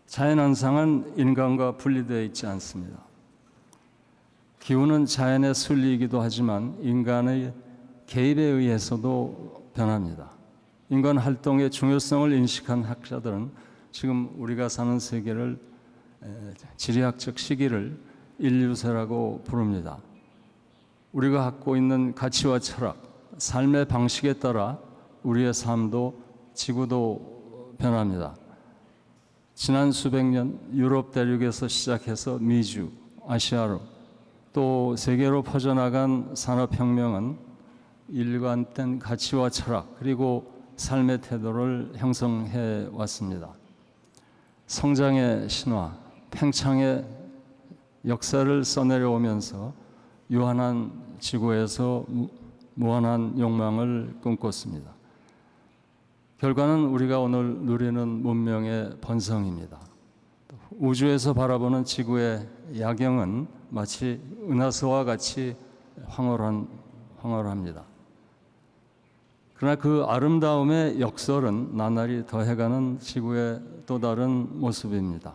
자연현상은 인간과 분리되어 있지 않습니다. 기후는 자연의 순리이기도 하지만 인간의 개입에 의해서도 변합니다. 인간 활동의 중요성을 인식한 학자들은 지금 우리가 사는 세계를 지리학적 시기를 인류세라고 부릅니다. 우리가 갖고 있는 가치와 철학, 삶의 방식에 따라 우리의 삶도 지구도 변합니다. 지난 수백 년 유럽 대륙에서 시작해서 미주, 아시아로 또 세계로 퍼져나간 산업혁명은 일관된 가치와 철학 그리고 삶의 태도를 형성해 왔습니다. 성장의 신화, 팽창의 역사를 써내려오면서 유한한 지구에서 무한한 욕망을 꿈꿨습니다. 결과는 우리가 오늘 누리는 문명의 번성입니다. 우주에서 바라보는 지구의 야경은 마치 은하수와 같이 황홀합니다. 그러나 그 아름다움의 역설은 나날이 더해가는 지구의 또 다른 모습입니다.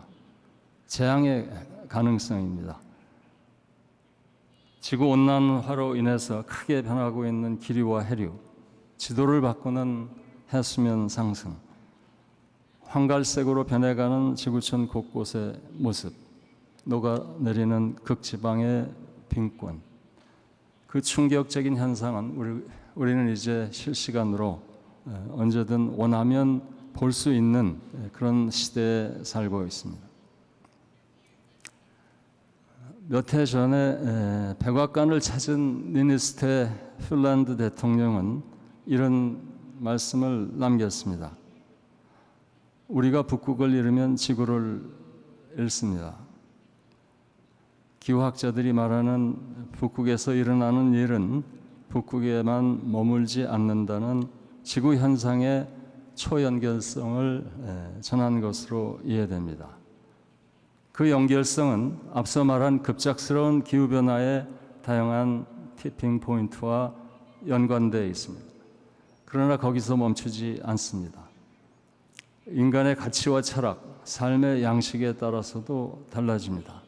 재앙의 가능성입니다. 지구온난화로 인해서 크게 변하고 있는 기류와 해류, 지도를 바꾸는 해수면 상승, 황갈색으로 변해가는 지구촌 곳곳의 모습, 녹아내리는 극지방의 빈권, 그 충격적인 현상은 우리는 이제 실시간으로 언제든 원하면 볼 수 있는 그런 시대에 살고 있습니다. 몇 해 전에 백악관을 찾은 니니스테 핀란드 대통령은 이런 말씀을 남겼습니다. 우리가 북극을 잃으면 지구를 잃습니다. 기후학자들이 말하는 북극에서 일어나는 일은 북극에만 머물지 않는다는 지구 현상의 초연결성을 전한 것으로 이해됩니다. 그 연결성은 앞서 말한 급작스러운 기후변화의 다양한 티핑 포인트와 연관되어 있습니다. 그러나 거기서 멈추지 않습니다. 인간의 가치와 철학, 삶의 양식에 따라서도 달라집니다.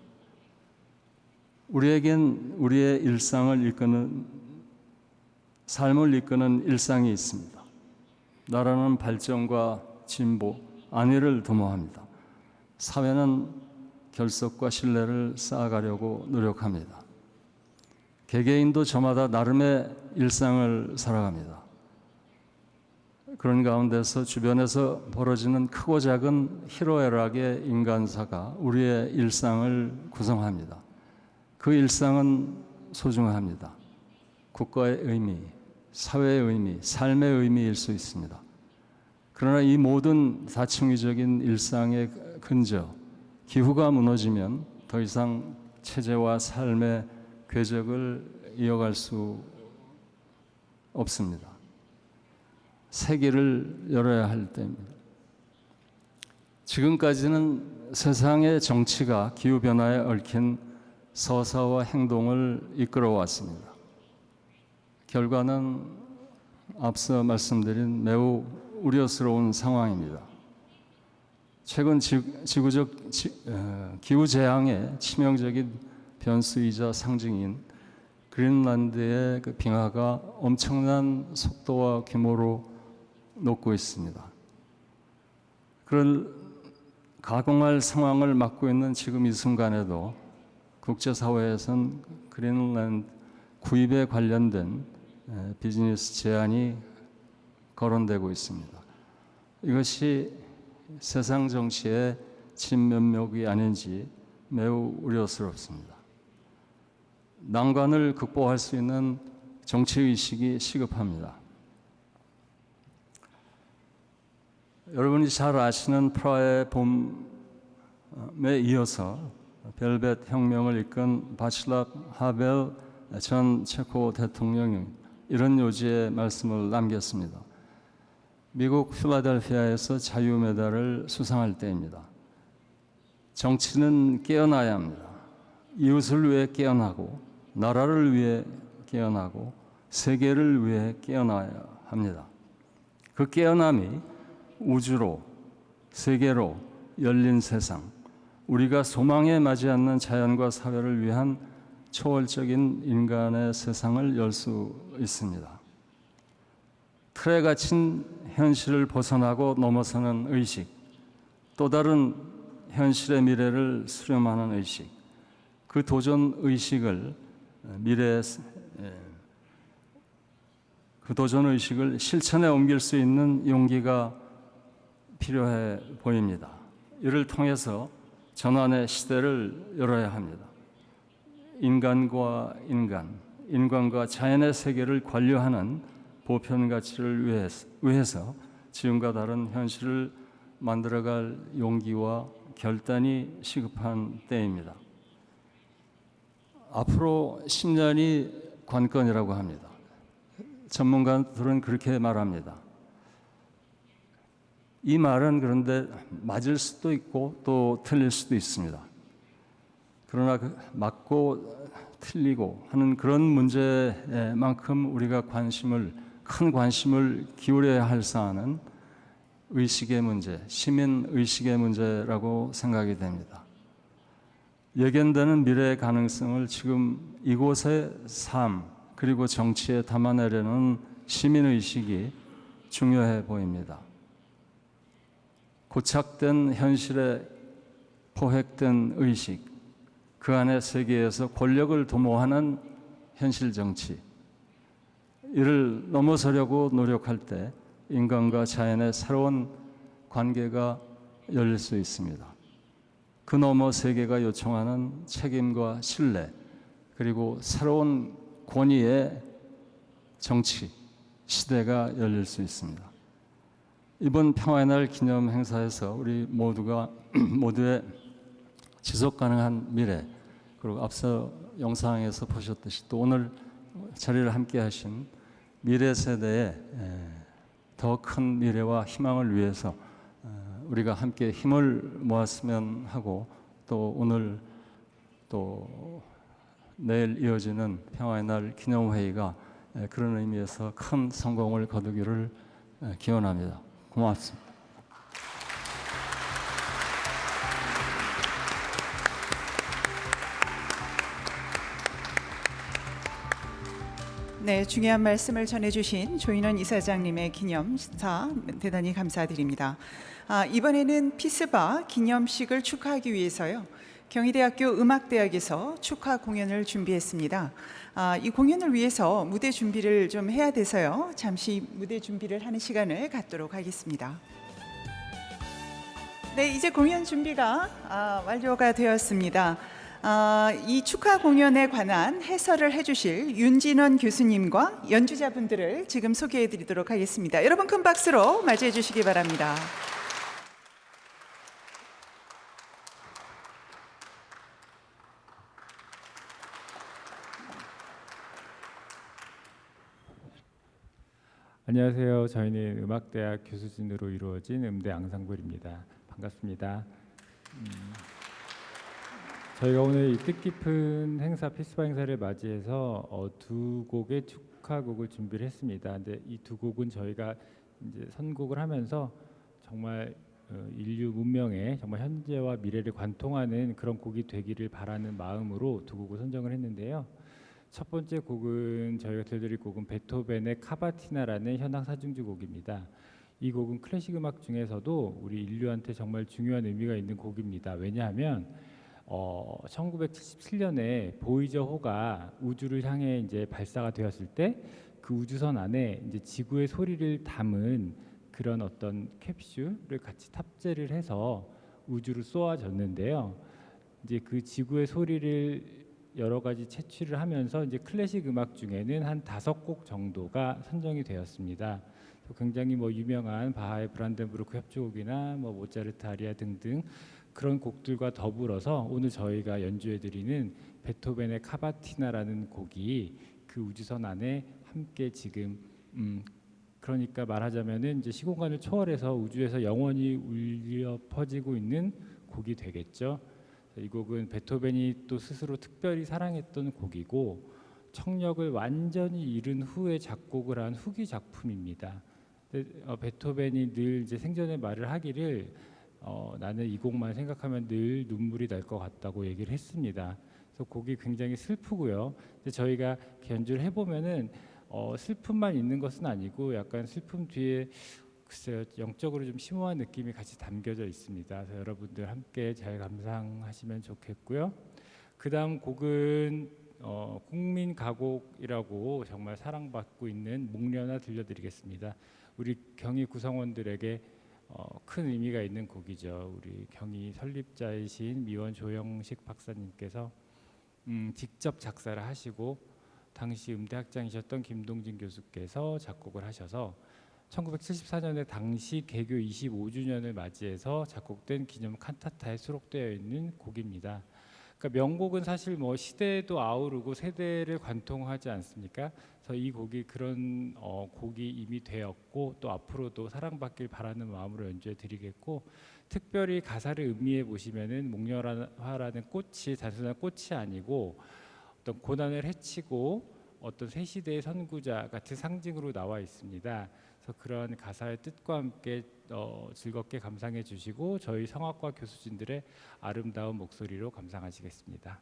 우리에겐 우리의 삶을 이끄는 일상이 있습니다. 나라는 발전과 진보, 안위를 도모합니다. 사회는 결속과 신뢰를 쌓아가려고 노력합니다. 개개인도 저마다 나름의 일상을 살아갑니다. 그런 가운데서 주변에서 벌어지는 크고 작은 희로애락의 인간사가 우리의 일상을 구성합니다. 그 일상은 소중합니다. 국가의 의미, 사회의 의미, 삶의 의미일 수 있습니다. 그러나 이 모든 다층위적인 일상의 근저, 기후가 무너지면 더 이상 체제와 삶의 궤적을 이어갈 수 없습니다. 새 길을 열어야 할 때입니다. 지금까지는 세상의 정치가 기후변화에 얽힌 서사와 행동을 이끌어왔습니다. 결과는 앞서 말씀드린 매우 우려스러운 상황입니다. 최근 지구적 기후재앙의 치명적인 변수이자 상징인 그린란드의 그 빙하가 엄청난 속도와 규모로 녹고 있습니다. 그를 가공할 상황을 맞고 있는 지금 이 순간에도 국제사회에선 그린란드 구입에 관련된 비즈니스 제한이 거론되고 있습니다. 이것이 세상 정치의 진면목이 아닌지 매우 우려스럽습니다. 난관을 극복할 수 있는 정치의식이 시급합니다. 여러분이 잘 아시는 프라하의 봄에 이어서 벨벳 혁명을 이끈 바칠랍 하벨 전 체코 대통령이 이런 요지의 말씀을 남겼습니다. 미국 필라델피아에서 자유메달을 수상할 때입니다. 정치는 깨어나야 합니다. 이웃을 위해 깨어나고 나라를 위해 깨어나고 세계를 위해 깨어나야 합니다. 그 깨어남이 우주로, 세계로 열린 세상, 우리가 소망에 맞지 않는 자연과 사회를 위한 초월적인 인간의 세상을 열 수 있습니다. 틀에 갇힌 현실을 벗어나고 넘어서는 의식, 또 다른 현실의 미래를 수렴하는 의식, 그 도전 의식을 그 도전 의식을 실천에 옮길 수 있는 용기가 필요해 보입니다. 이를 통해서 전환의 시대를 열어야 합니다. 인간과 인간, 인간과 자연의 세계를 관료하는 보편 가치를 위해서 지금과 다른 현실을 만들어갈 용기와 결단이 시급한 때입니다. 앞으로 10년이 관건이라고 합니다. 전문가들은 그렇게 말합니다. 이 말은 그런데 맞을 수도 있고 또 틀릴 수도 있습니다. 그러나 맞고 틀리고 하는 그런 문제만큼 우리가 큰 관심을 기울여야 할 사안은 의식의 문제, 시민 의식의 문제라고 생각이 됩니다. 예견되는 미래의 가능성을 지금 이곳의 삶 그리고 정치에 담아내려는 시민 의식이 중요해 보입니다. 고착된 현실에 포획된 의식, 그 안의 세계에서 권력을 도모하는 현실 정치, 이를 넘어서려고 노력할 때 인간과 자연의 새로운 관계가 열릴 수 있습니다. 그 너머 세계가 요청하는 책임과 신뢰, 그리고 새로운 권위의 정치 시대가 열릴 수 있습니다. 이번 평화의 날 기념 행사에서 우리 모두의 지속 가능한 미래, 그리고 앞서 영상에서 보셨듯이 또 오늘 자리를 함께 하신 미래 세대의 더 큰 미래와 희망을 위해서 우리가 함께 힘을 모았으면 하고, 또 오늘 또 내일 이어지는 평화의 날 기념회의가 그런 의미에서 큰 성공을 거두기를 기원합니다. 고맙습니다. 네, 중요한 말씀을 전해주신 조인원 이사장님의 기념사 대단히 감사드립니다. 이번에는 피스바 기념식을 축하하기 위해서요, 경희대학교 음악대학에서 축하 공연을 준비했습니다. 이 공연을 위해서 무대 준비를 좀 해야 돼서요, 잠시 무대 준비를 하는 시간을 갖도록 하겠습니다. 네, 이제 공연 준비가 완료가 되었습니다. 이 축하 공연에 관한 해설을 해주실 윤진원 교수님과 연주자분들을 지금 소개해 드리도록 하겠습니다. 여러분 큰 박수로 맞이해 주시기 바랍니다. 안녕하세요. 저희는 음악대학 교수진으로 이루어진 음대 앙상블입니다. 반갑습니다. 저희가 오늘 이 뜻깊은 행사, 피스바 행사를 맞이해서 두 곡의 축하곡을 준비를 했습니다. 근데 이 두 곡은 저희가 이제 선곡을 하면서 정말 인류 문명의 정말 현재와 미래를 관통하는 그런 곡이 되기를 바라는 마음으로 두 곡을 선정을 했는데요. 첫 번째 곡은 저희가 들려드릴 곡은 베토벤의 카바티나라는 현악 사중주 곡입니다. 이 곡은 클래식 음악 중에서도 우리 인류한테 정말 중요한 의미가 있는 곡입니다. 왜냐하면 1977년에 보이저호가 우주를 향해 이제 발사가 되었을 때 그 우주선 안에 이제 지구의 소리를 담은 그런 어떤 캡슐을 같이 탑재를 해서 우주로 쏘아졌는데요. 이제 그 지구의 소리를 여러 가지 채취를 하면서 이제 클래식 음악 중에는 한 5곡 정도가 선정이 되었습니다. 굉장히 유명한 바하의 브란덴부르크 협주곡이나 모차르트 아리아 등등 그런 곡들과 더불어서 오늘 저희가 연주해드리는 베토벤의 카바티나라는 곡이 그 우주선 안에 함께 지금 그러니까 말하자면은 이제 시공간을 초월해서 우주에서 영원히 울려 퍼지고 있는 곡이 되겠죠. 이 곡은 베토벤이 또 스스로 특별히 사랑했던 곡이고 청력을 완전히 잃은 후에 작곡을 한 후기 작품입니다. 베토벤이 늘 이제 생전에 말을 하기를 나는 이 곡만 생각하면 늘 눈물이 날 것 같다고 얘기를 했습니다. 그래서 곡이 굉장히 슬프고요. 근데 저희가 연주를 해보면은 슬픔만 있는 것은 아니고 약간 슬픔 뒤에 글쎄요, 영적으로 좀 심오한 느낌이 같이 담겨져 있습니다. 그래서 여러분들 함께 잘 감상하시면 좋겠고요. 그 다음 곡은 국민 가곡이라고 정말 사랑받고 있는 목련화 들려드리겠습니다. 우리 경희 구성원들에게 큰 의미가 있는 곡이죠. 우리 경희 설립자이신 미원 조영식 박사님께서 직접 작사를 하시고 당시 음대학장이셨던 김동진 교수께서 작곡을 하셔서 1974년에 당시 개교 25주년을 맞이해서 작곡된 기념 칸타타에 수록되어 있는 곡입니다. 그러니까 명곡은 사실 뭐 시대도 아우르고 세대를 관통하지 않습니까? 그래서 이 곡이 그런 곡이 이미 되었고 또 앞으로도 사랑받길 바라는 마음으로 연주해 드리겠고, 특별히 가사를 음미해 보시면은 목련화라는 꽃이 단순한 꽃이 아니고 어떤 고난을 헤치고 어떤 새 시대의 선구자 같은 상징으로 나와 있습니다. 그래서 그런 가사의 뜻과 함께 즐겁게 감상해 주시고 저희 성악과 교수진들의 아름다운 목소리로 감상하시겠습니다.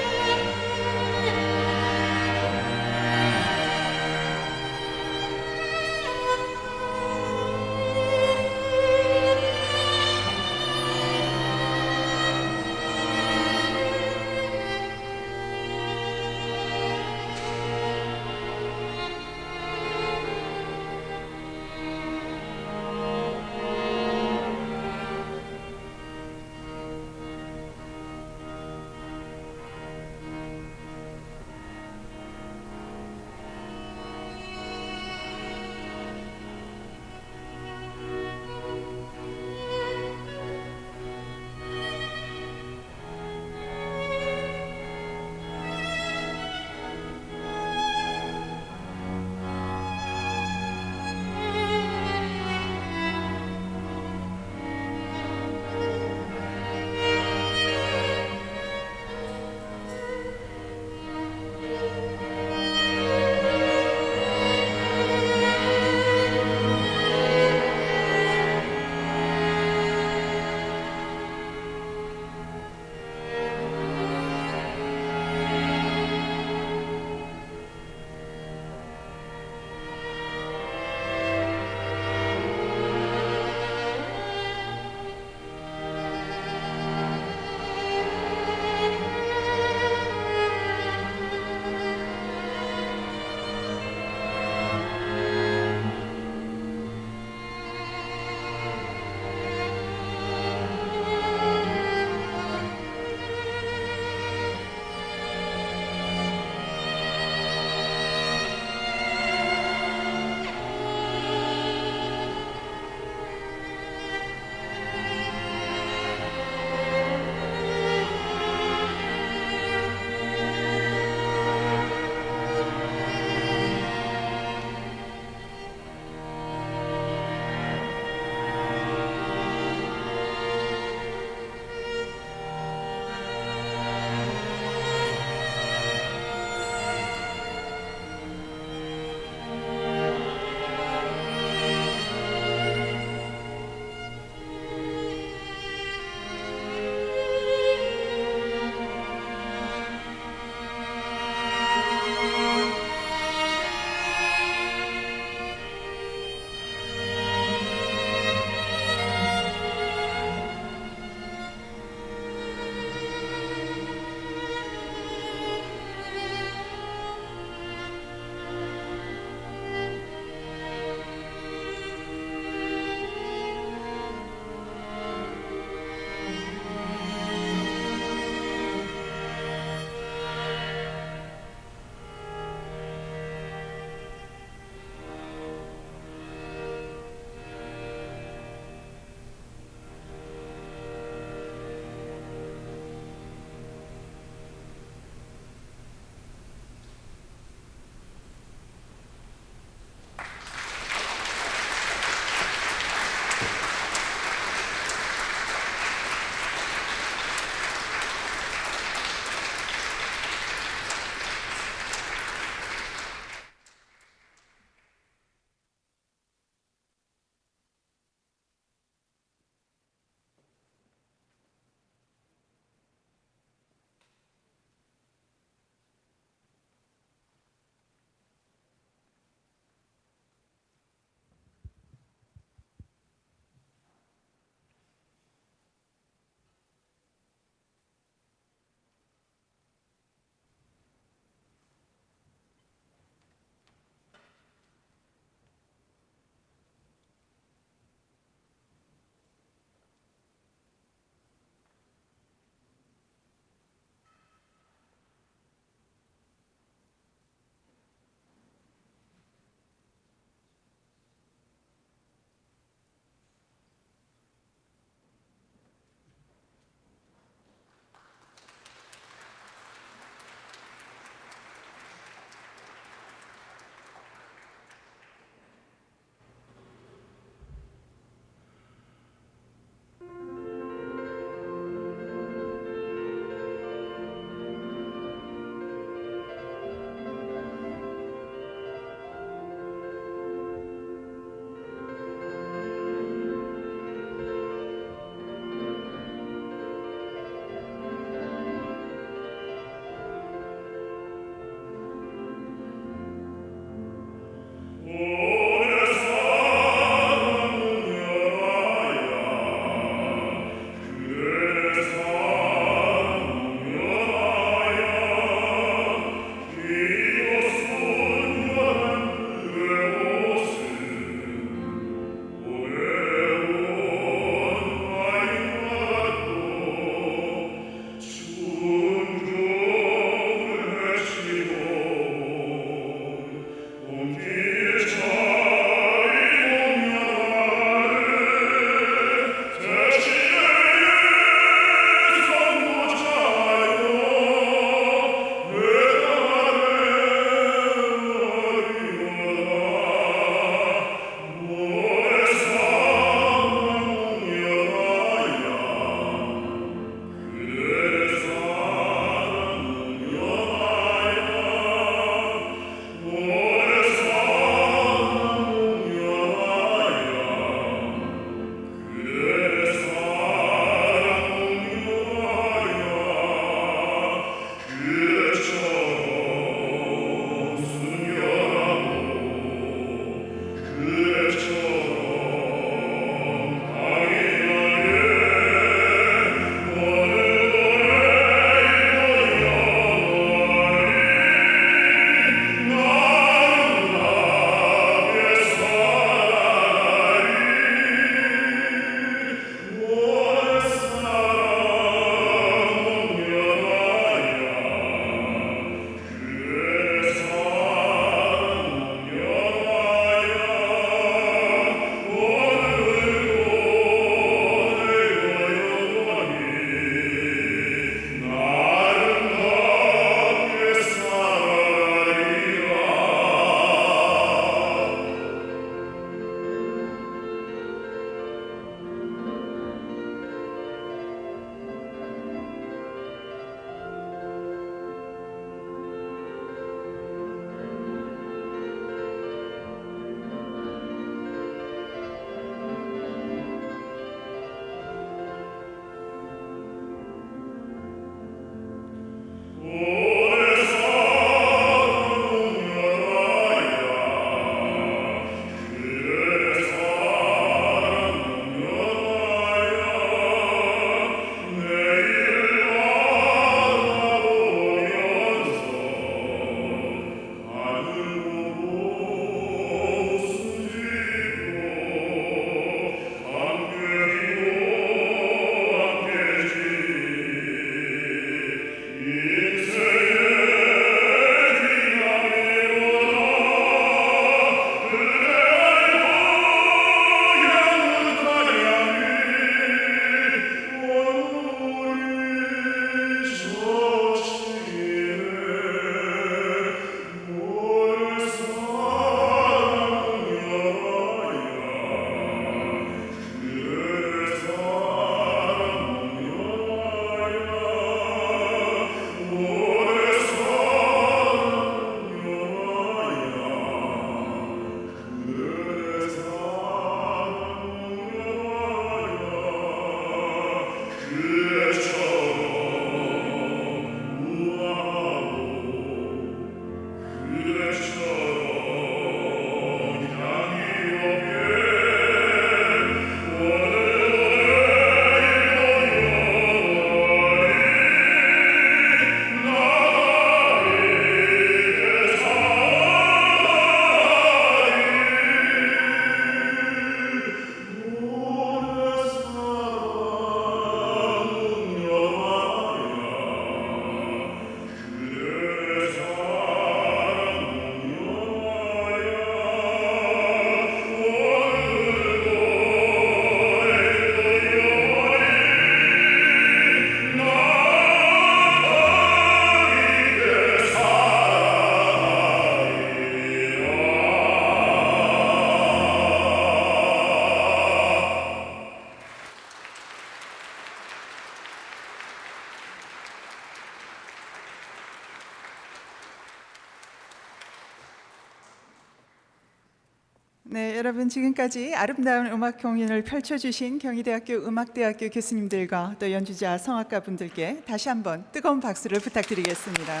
네, 여러분 지금까지 아름다운 음악 공연을 펼쳐주신 경희대학교 음악대학교 교수님들과 또 연주자 성악가 분들께 다시 한번 뜨거운 박수를 부탁드리겠습니다.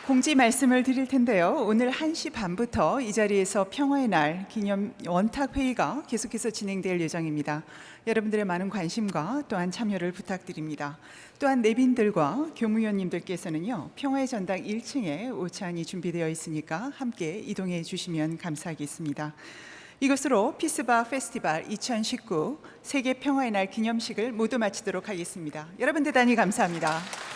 공지 말씀을 드릴 텐데요. 오늘 1시 반부터 이 자리에서 평화의 날 기념 원탁 회의가 계속해서 진행될 예정입니다. 여러분들의 많은 관심과 또한 참여를 부탁드립니다. 또한 내빈들과 교무위원님들께서는요, 평화의 전당 1층에 오찬이 준비되어 있으니까 함께 이동해 주시면 감사하겠습니다. 이것으로 피스바 페스티벌 2019 세계 평화의 날 기념식을 모두 마치도록 하겠습니다. 여러분 대단히 감사합니다.